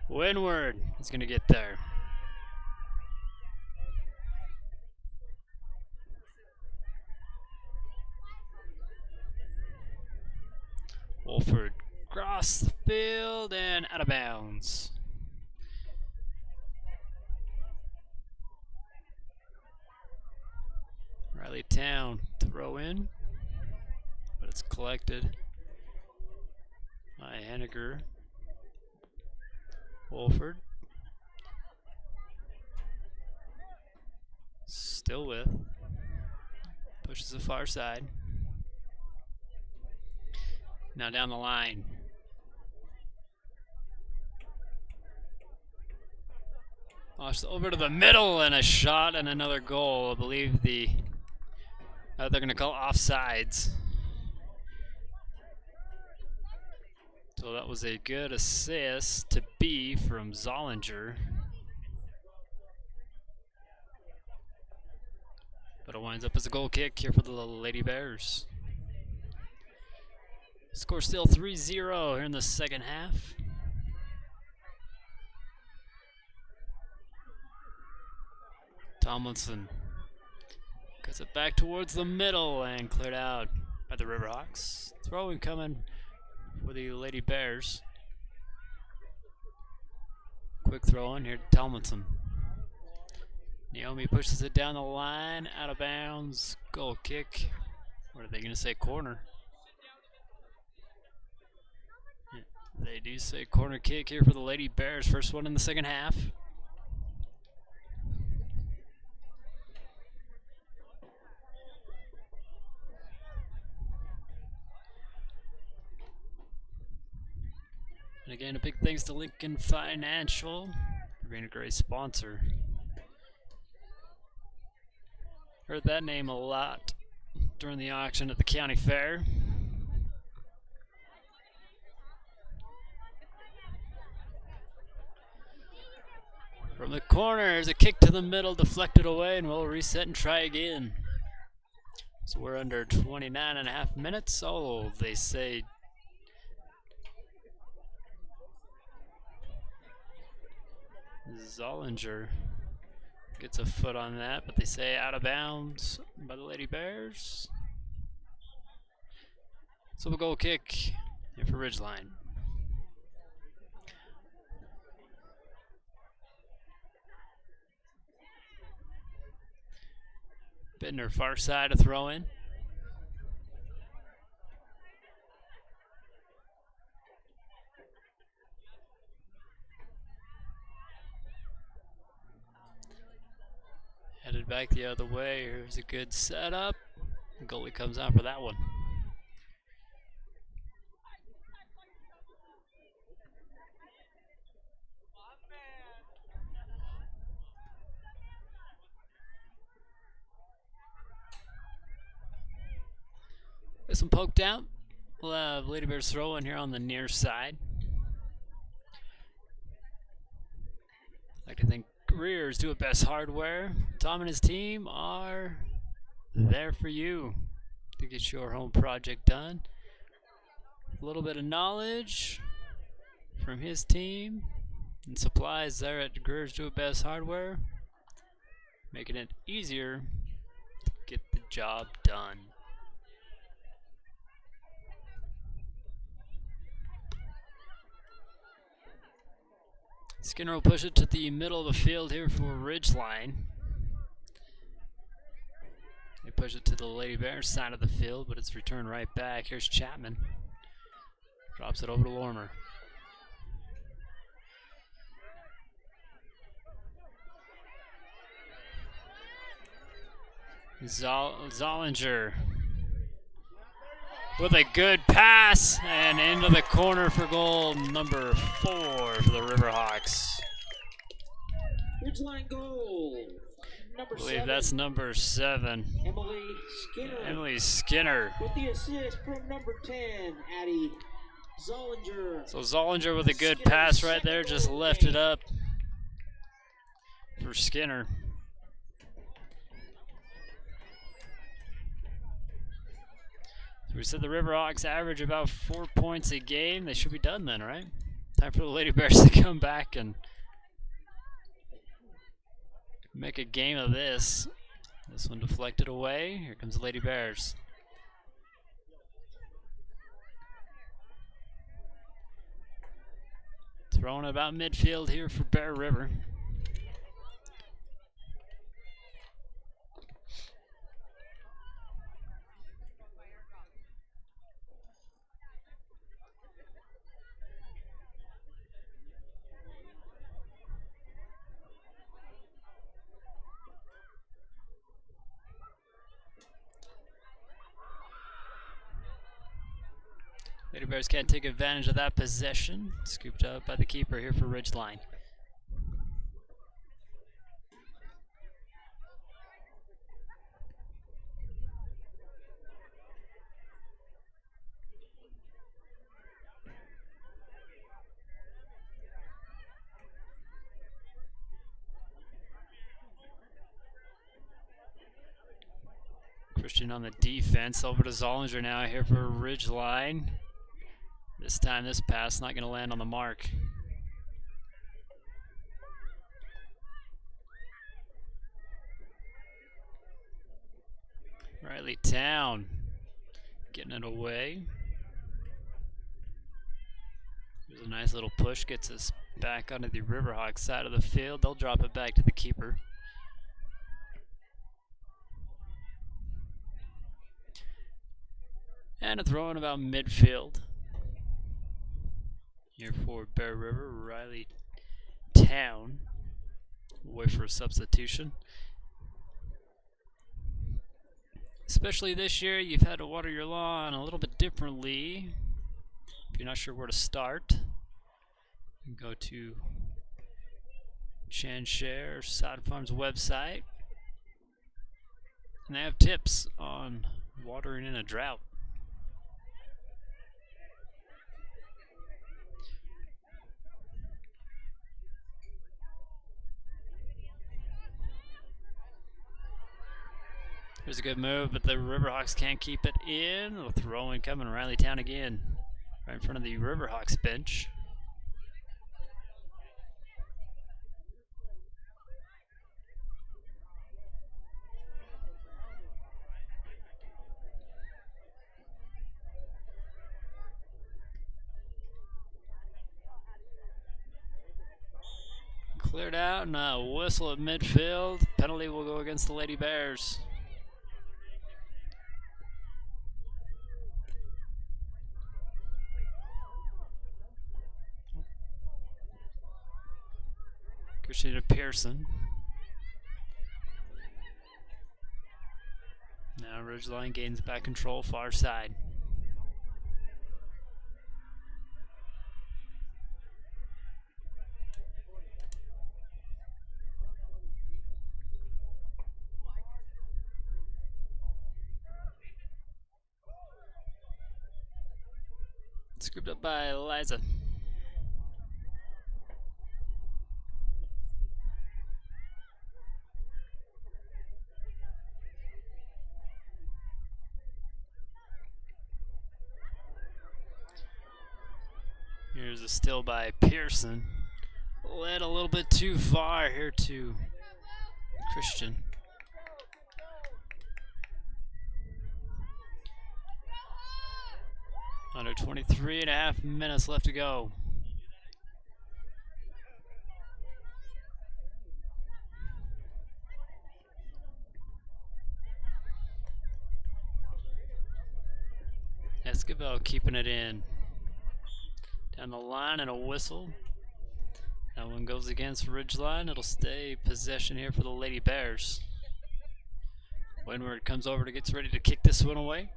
Windward is going to get there. Wolford across the field and out of bounds. Riley Town throw in, but it's collected by Henniger. Wolford still with, pushes the far side. Now down the line. Over to the middle and a shot and another goal. I believe they're going to call offsides. So that was a good assist to B from Zollinger. But it winds up as a goal kick here for the Lady Bears. Score still 3-0 here in the second half. Tomlinson cuts it back towards the middle and cleared out by the Riverhawks. Throwing coming for the Lady Bears. Quick throw in here to Tomlinson. Naomi pushes it down the line, out of bounds, goal kick. What are they going to say? Corner. They do say corner kick here for the Lady Bears. First one in the second half. And again, a big thanks to Lincoln Financial for being a great sponsor. Heard that name a lot during the auction at the county fair. From the corner, there's a kick to the middle, deflected away, and we'll reset and try again. So we're under 29 and a half minutes. Oh, they say Zollinger gets a foot on that, but they say out of bounds by the Lady Bears. So we'll goal kick here for Ridgeline. Bittner far side to throw in. Headed back the other way. Here's a good setup. The goalie comes out for that one. This one poked out. We'll have Lady Bears throw in here on the near side. Like to think Greer's do it best hardware. Tom and his team are there for you to get your home project done. A little bit of knowledge from his team and supplies there at Greer's do it best hardware, making it easier to get the job done. Skinner will push it to the middle of the field here for Ridgeline. They push it to the Lady Bears side of the field, but it's returned right back. Here's Chapman. Drops it over to Lormer. Zollinger with a good pass and into the corner for goal number 4 for the Riverhawks. Ridgeline goal. Number I believe 7. that's number 7. Emily Skinner. Skinner. With the assist from number 10, Addie Zollinger. So Zollinger with a good pass right there, just left it up for Skinner. So we said the Riverhawks average about 4 points a game. They should be done then, right? Time for the Lady Bears to come back and make a game of this. This one deflected away. Here comes the Lady Bears. Throwing about midfield here for Bear River. Lady Bears can't take advantage of that possession. Scooped up by the keeper here for Ridgeline. Christian on the defense. Over to Zollinger now here for Ridgeline. This time this pass not going to land on the mark. Riley Town getting it away. There's a nice little push, gets us back onto the Riverhawks side of the field. They'll drop it back to the keeper. And a throw in about midfield. Here for Bear River, Riley Town. Wait for a substitution. Especially this year, you've had to water your lawn a little bit differently. If you're not sure where to start, you can go to Chanshare Sod Farm's website. And they have tips on watering in a drought. Here's a good move, but the Riverhawks can't keep it in. A throw-in coming, Riley Town again. Right in front of the Riverhawks bench. Cleared out and a whistle at midfield. Penalty will go against the Lady Bears. Christina Pearson. Now Ridgeline gains back control, far side. Scooped up by Eliza. Here's a steal by Pearson. Led a little bit too far here to Christian. Under 23 and a half minutes left to go. Esquivel keeping it in. Down the line and a whistle. That one goes against Ridgeline. It'll stay possession here for the Lady Bears. Windward comes over to gets ready to kick this one away.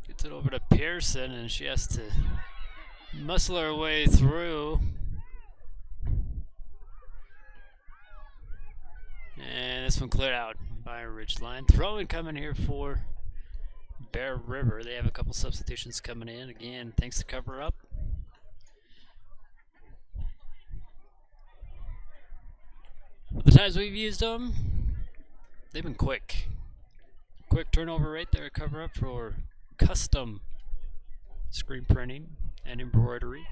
Gets it over to Pearson, and she has to muscle her way through. And this one cleared out by Ridgeline. Throw-in coming here for Bear River. They have a couple substitutions coming in. Again, thanks to cover up. The times we've used them, they've been quick. Quick turnover rate there, cover up for custom screen printing and embroidery.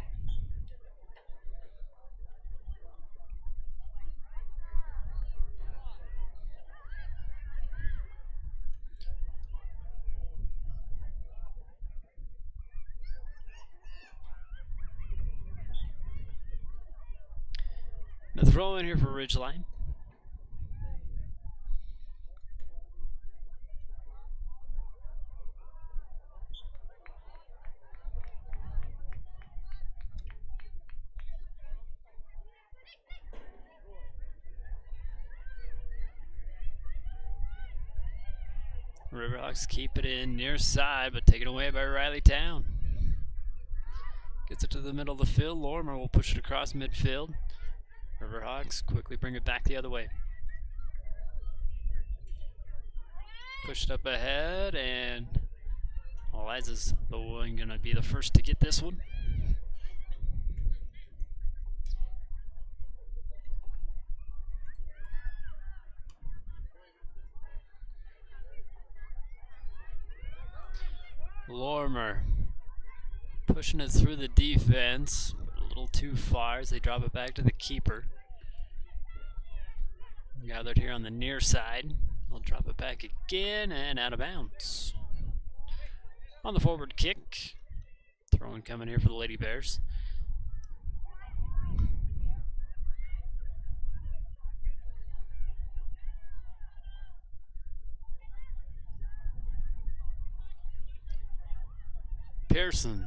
Now throw in here for Ridgeline. Riverhawks keep it in near side, but taken away by Riley Town. Gets it to the middle of the field. Lorimer will push it across midfield. Riverhawks quickly bring it back the other way. Push it up ahead, and Eliza's the one going to be the first to get this one. Lorimer pushing it through the defense, but a little too far as they drop it back to the keeper. Gathered here on the near side. They'll drop it back again and out of bounds. On the forward kick. Throw-in coming here for the Lady Bears. Pearson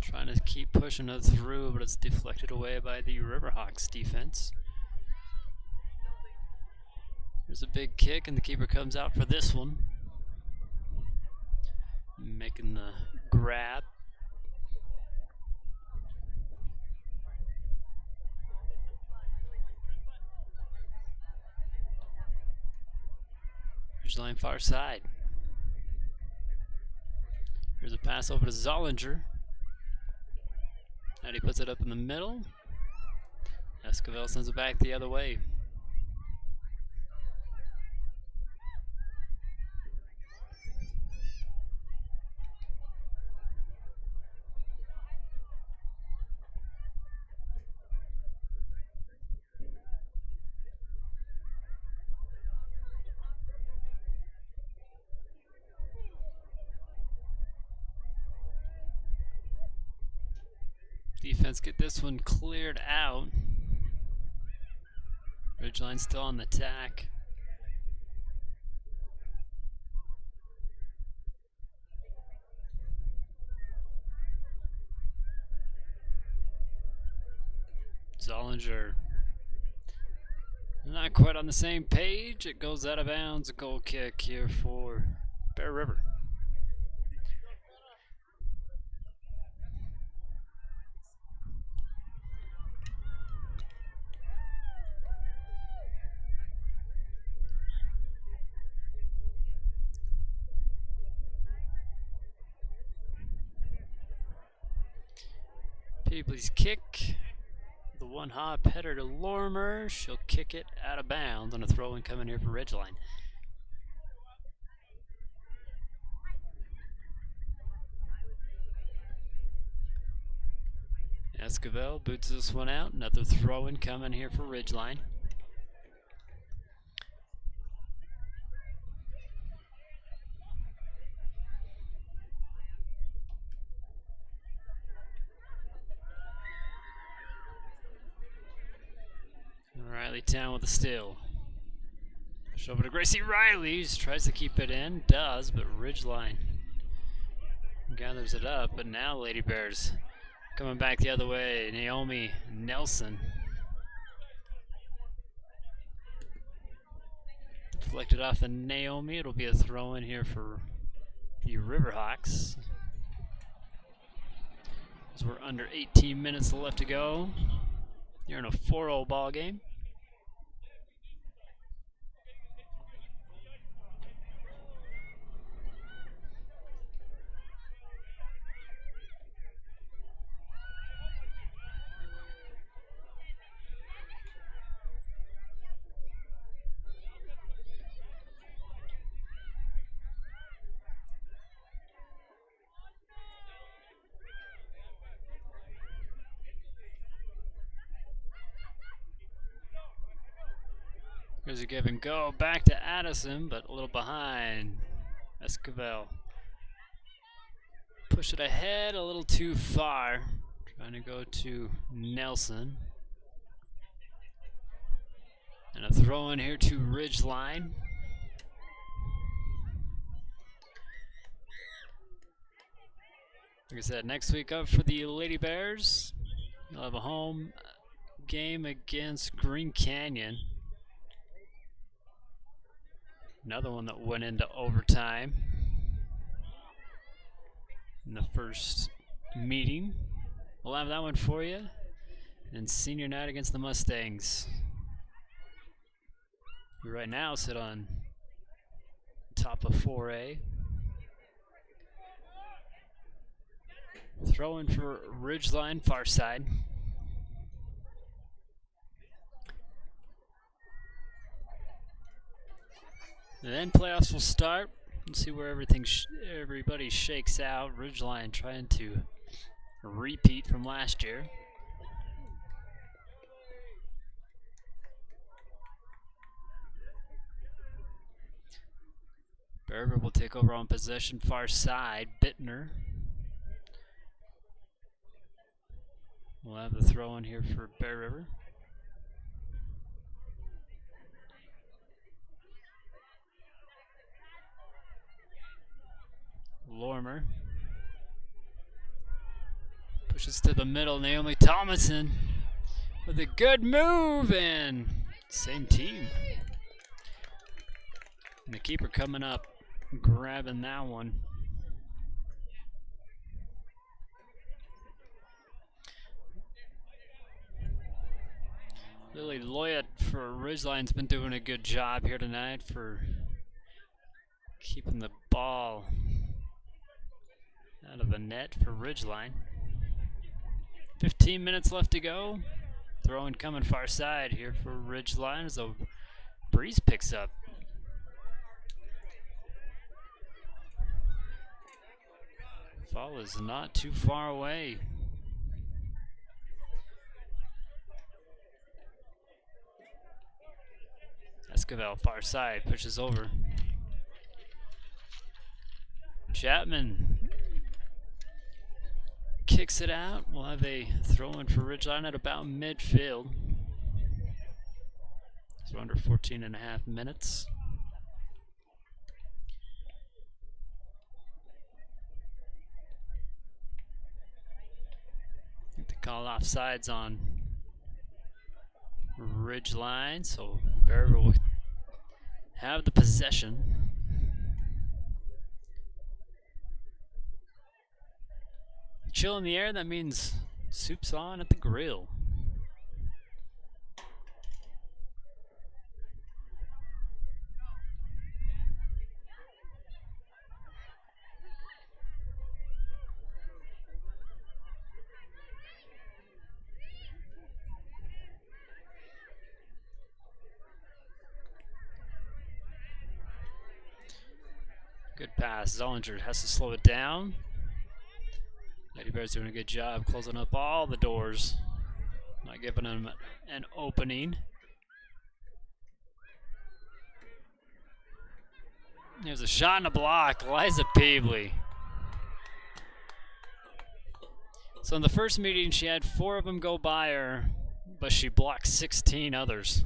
trying to keep pushing it through, but it's deflected away by the Riverhawks defense. There's a big kick, and the keeper comes out for this one. Making the grab. Ridgeline far side. Here's a pass over to Zollinger. And he puts it up in the middle. Esquivel sends it back the other way. Defense get this one cleared out. Ridgeline still on the tack. Zollinger not quite on the same page. It goes out of bounds. A goal kick here for Bear River. Peebley's kick. The one hop header to Lorimer. She'll kick it out of bounds on a throw-in coming here for Ridgeline. Esquivel boots this one out. Another throw-in coming here for Ridgeline. Riley Town with a steal. Push over to Gracie Riley. Tries to keep it in. Does, but Ridgeline gathers it up. But now Lady Bears coming back the other way. Naomi Nelson. Deflected off of Naomi. It'll be a throw in here for the Riverhawks. As we're under 18 minutes left to go. You're in a 4-0 ball game. There's a give and go back to Addison, but a little behind. Esquivel. Push it ahead a little too far. Trying to go to Nelson. And a throw in here to Ridgeline. Like I said, next week up for the Lady Bears. They'll have a home game against Green Canyon. Another one that went into overtime in the first meeting. We'll have that one for you. And senior night against the Mustangs. We right now sit on top of 4A. Throw in for Ridgeline, far side. And then playoffs will start. Let's see where everybody shakes out. Ridgeline trying to repeat from last year. Berger will take over on possession, far side. Bittner. We'll have the throw in here for Bear River. Lormer pushes to the middle. Naomi Thomason with a good move, and same team. And the keeper coming up, grabbing that one. Lily Loyett for Ridgeline's been doing a good job here tonight for keeping the ball out of the net for Ridgeline. 15 minutes left to go. Throwing coming far side here for Ridgeline as a breeze picks up. Fall is not too far away. Esquivel far side pushes over. Chapman kicks it out. We'll have a throw in for Ridgeline at about midfield. So under 14 and a half minutes. Get the call offsides on Ridgeline, so Bear will have the possession. Chill in the air, that means soup's on at the grill. Good pass. Zollinger has to slow it down. Lady Bears doing a good job closing up all the doors, not giving them an opening. There's a shot and a block. Liza Peebley. So in the first meeting, she had 4 of them go by her, but she blocked 16 others.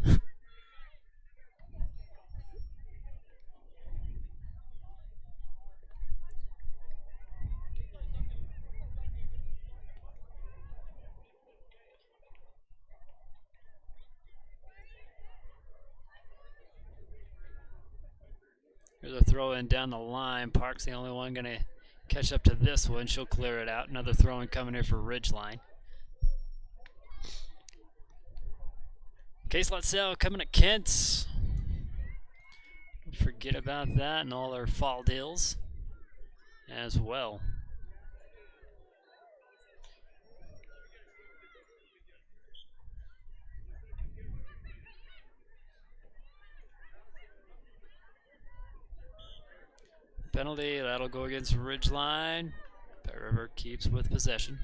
Here's a throw in down the line. Park's the only one going to catch up to this one. She'll clear it out. Another throw in coming here for Ridgeline. Case Lot Sale coming to Kent's. Don't forget about that and all our fall deals as well. Penalty, that'll go against Ridgeline. Bear River keeps with possession.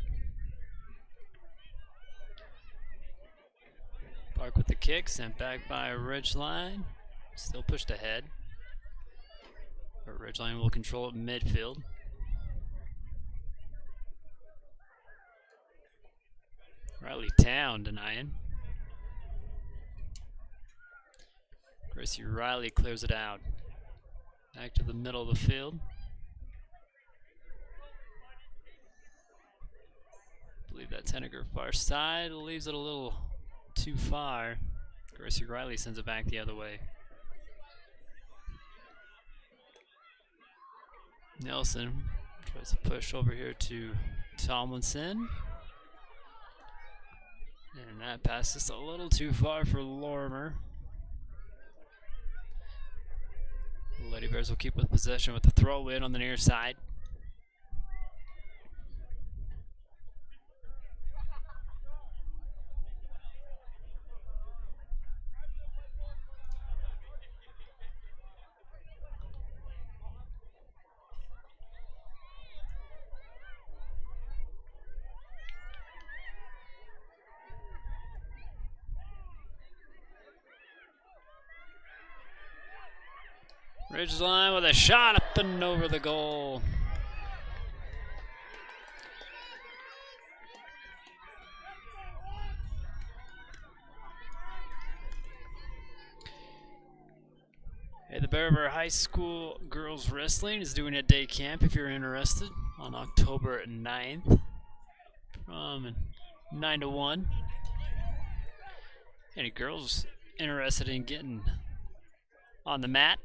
Park with the kick, sent back by Ridgeline. Still pushed ahead. But Ridgeline will control it midfield. Riley Town denying. Gracie Riley clears it out. Back to the middle of the field. I believe that's Henniger far side. Leaves it a little too far. Gracie Riley sends it back the other way. Nelson tries to push over here to Tomlinson. And that pass is a little too far for Lorimer. Lady Bears will keep with possession with the throw in on the near side. Ridgeline with a shot up and over the goal. Hey, the Bear River High School Girls Wrestling is doing a day camp if you're interested on October 9th from 9 to 1. Any girls interested in getting on the mat?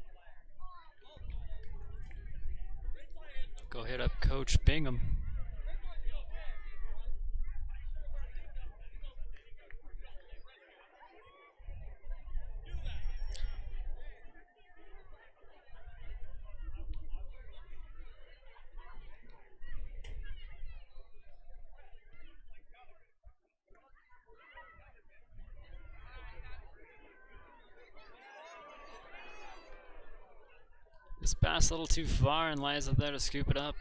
Go hit up Coach Bingham. This pass a little too far and Liza there to scoop it up.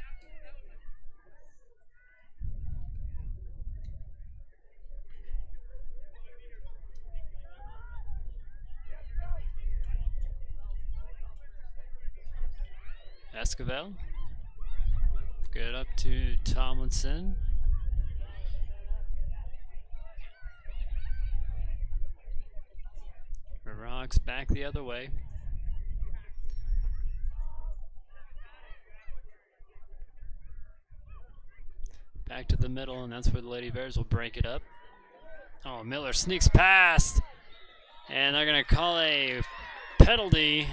Esquivel. Good up to Tomlinson. Riverhawks back the other way. Back to the middle, and that's where the Lady Bears will break it up. Oh, Miller sneaks past, and they're going to call a penalty,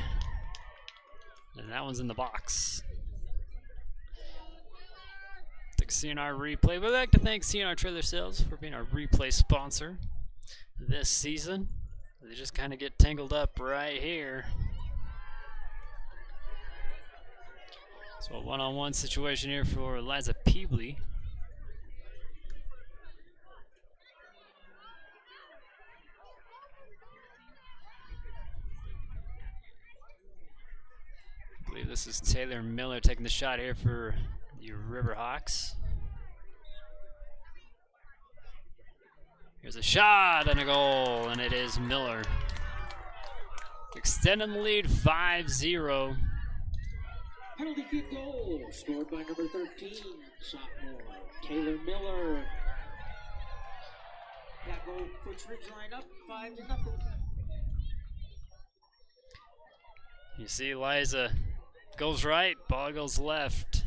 and that one's in the box. Thanks CNR Replay. We'd like to thank CNR Trailer Sales for being our replay sponsor this season. They just kind of get tangled up right here. So a one-on-one situation here for Eliza Peebley. I believe this is Taylor Miller taking the shot here for the Riverhawks. Here's a shot and a goal, and it is Miller. Extending the lead 5-0. Penalty kick goal scored by number 13, sophomore Taylor Miller. That goal puts Ridgeline up 5-0. You see Liza goes right, ball goes left.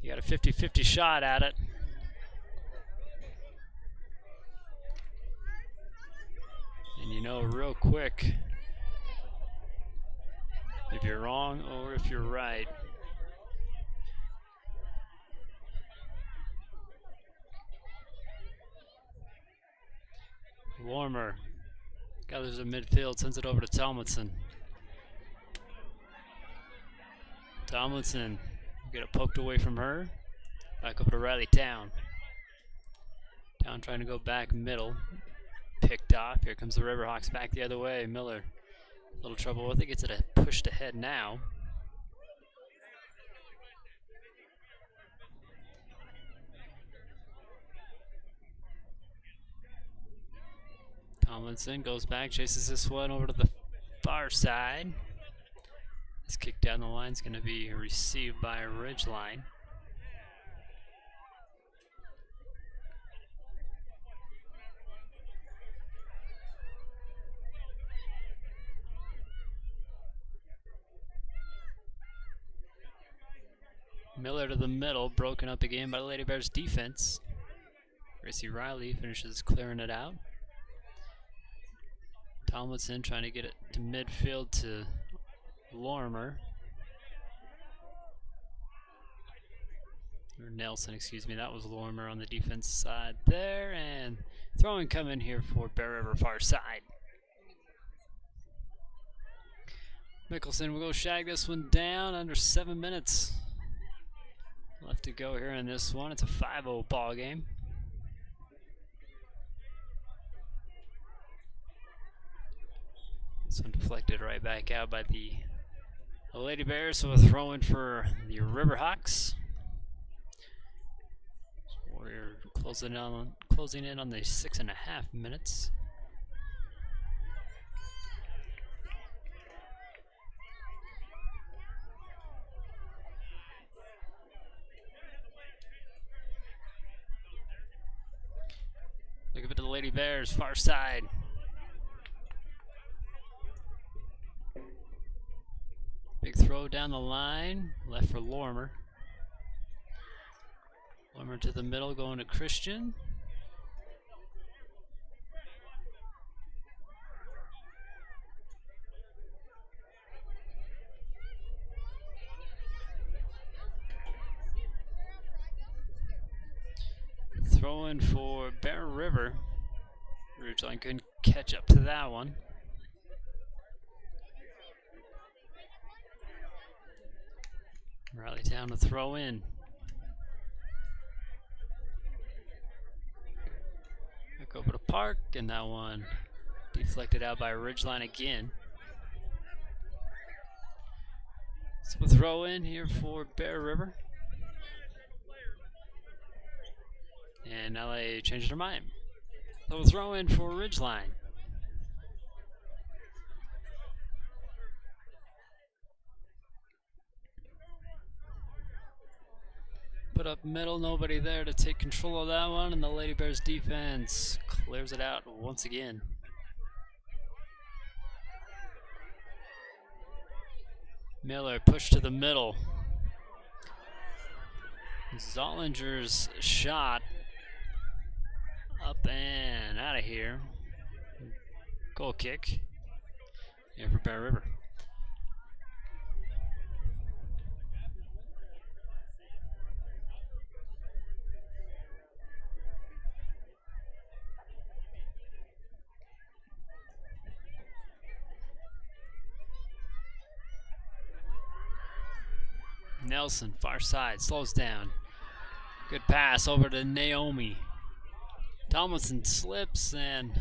You got a 50-50 shot at it. And you know real quick if you're wrong or if you're right. Warmer gathers in midfield, sends it over to Tomlinson. Tomlinson get it poked away from her. Back up to Riley Town. Town trying to go back middle. Picked off. Here comes the Riverhawks back the other way. Miller, a little trouble with it. Gets it pushed ahead now. Tomlinson goes back, chases this one over to the far side. This kick down the line is going to be received by Ridgeline. Miller to the middle, broken up again by the Lady Bears defense. Gracie Riley finishes clearing it out. Tomlinson trying to get it to midfield to Lorimer. Or Nelson, excuse me. That was Lorimer on the defense side there. And throwing coming here for Bear River far side. Mickelson will go shag this one down under 7 minutes left to go here in this one. It's a 5-0 ball game. This one deflected right back out by the Lady Bears, so a throw in for the Riverhawks. So we're closing in on the 6.5 minutes. Look at the Lady Bears, far side. Big throw down the line, left for Lorimer. Lorimer to the middle, going to Christian. Throwing for Bear River. Ridgeline couldn't catch up to that one. Riley Town to throw in. Back over to Park, and that one deflected out by Ridgeline again. So we'll throw in here for Bear River. And now they changed their mind. So we'll throw in for Ridgeline. Put up middle, nobody there to take control of that one, and the Lady Bears defense clears it out once again. Miller pushed to the middle. Zollinger's shot up and out of here. Goal kick here for Bear River. Nelson, far side, slows down. Good pass over to Naomi. Tomlinson slips and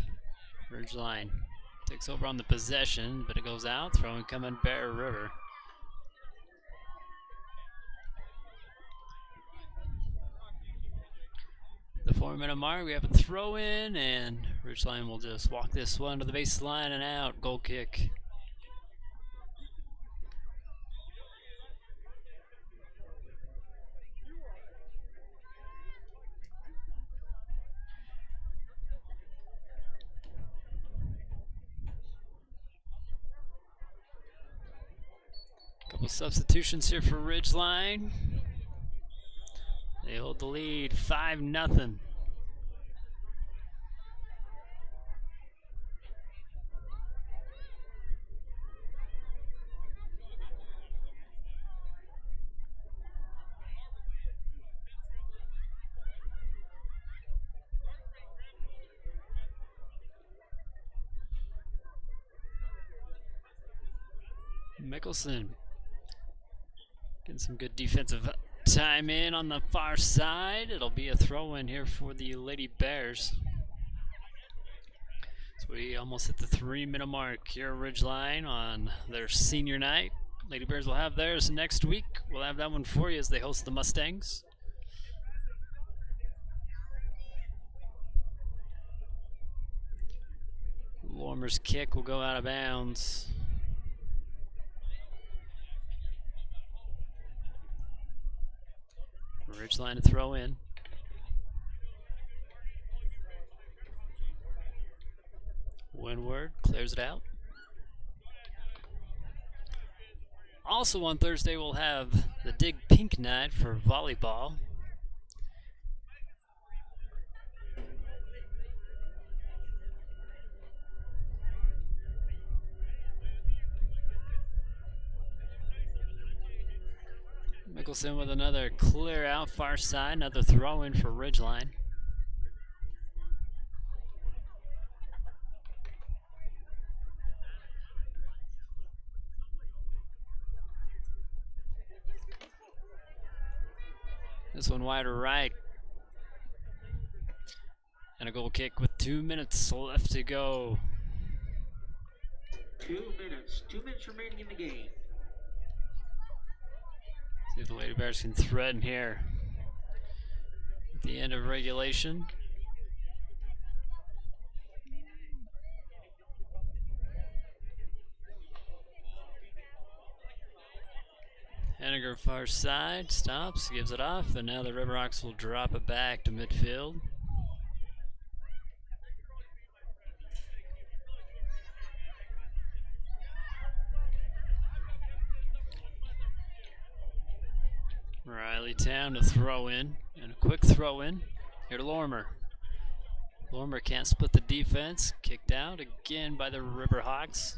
Ridgeline takes over on the possession, but it goes out. Throwing coming Bear River. The 4-minute mark, we have a throw in, and Ridgeline will just walk this one to the baseline and out. Goal kick. Couple substitutions here for Ridgeline. They hold the lead 5-0. Mickelson getting some good defensive time in on the far side. It'll be a throw in here for the Lady Bears. So we almost hit the 3-minute mark here at Ridgeline on their senior night. Lady Bears will have theirs next week. We'll have that one for you as they host the Mustangs. Lormer's kick will go out of bounds. Ridgeline to throw in. Windward clears it out. Also on Thursday we'll have the Dig Pink Night for volleyball. Mickelson with another clear out far side, another throw in for Ridgeline. This one wide right. And a goal kick with 2 minutes left to go. 2 minutes. 2 minutes remaining in the game. See if the Lady Bears can threaten here at the end of regulation. Henniger far side, stops, gives it off, and now the Riverhawks will drop it back to midfield. Riley Town to throw in, and a quick throw in here to Lormer. Lormer can't split the defense, kicked out again by the Riverhawks.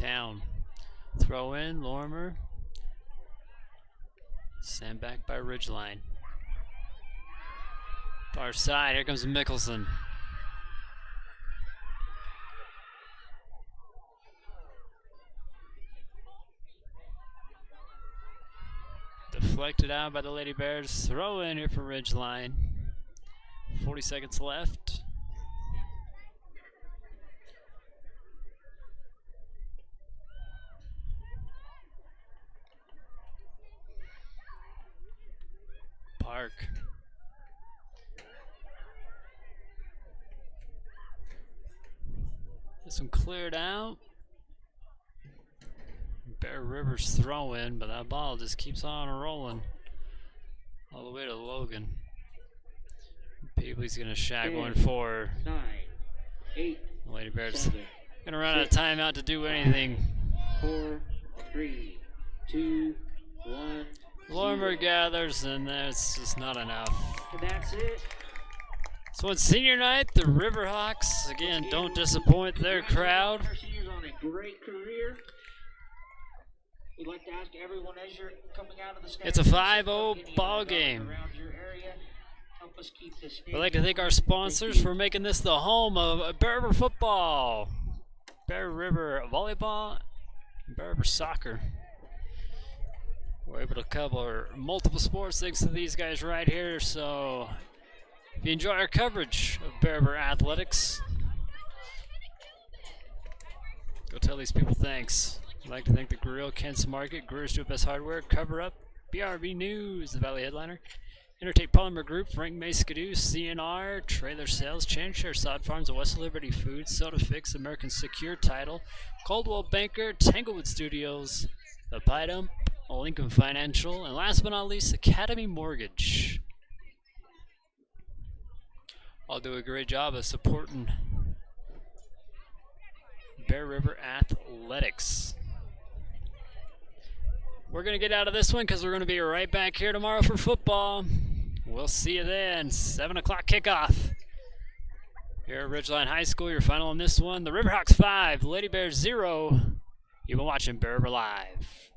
Town, throw in, Lormer, sent back by Ridgeline. Far side, here comes Mickelson. Deflected out by the Lady Bears. Throw in here for Ridgeline. 40 seconds left. Park. This one cleared out. Bear Rivers throw in, but that ball just keeps on rolling all the way to Logan. Peebley's gonna shag one for 9, 8. Lady Bears. 7, Gonna run out of timeout to do anything. 4, 3, 2, 1. Lormer gathers, and that's just not enough. And that's it. So on senior night, the Riverhawks again don't disappoint their crowd. Our seniors on a great career. We'd like to ask everyone as you're coming out of the stands. It's a 5-0 ball game. Around your area, help us keep this We'd like to thank our sponsors Thank you. for making this the home of Bear River football, Bear River volleyball, and Bear River soccer. We're able to cover multiple sports thanks to these guys right here. So if you enjoy our coverage of Bear River athletics, go tell these people thanks. I'd like to thank the Grill, Kent's Market, Growers Do It Best Hardware, Cover Up, BRB News, the Valley Headliner, Intertape Polymer Group, Frank May Skidoo, CNR, Trailer Sales, Chanshare, Sod Farms, West Liberty Foods, Soda Fix, American Secure Title, Coldwell Banker, Tanglewood Studios, The Pie Dump, Lincoln Financial, and last but not least, Academy Mortgage. I'll do a great job of supporting Bear River Athletics. We're going to get out of this one because we're going to be right back here tomorrow for football. We'll see you then. 7 o'clock kickoff. Here at Ridgeline High School, your final on this one. The Riverhawks 5, Lady Bears 0. You've been watching Bear River Live.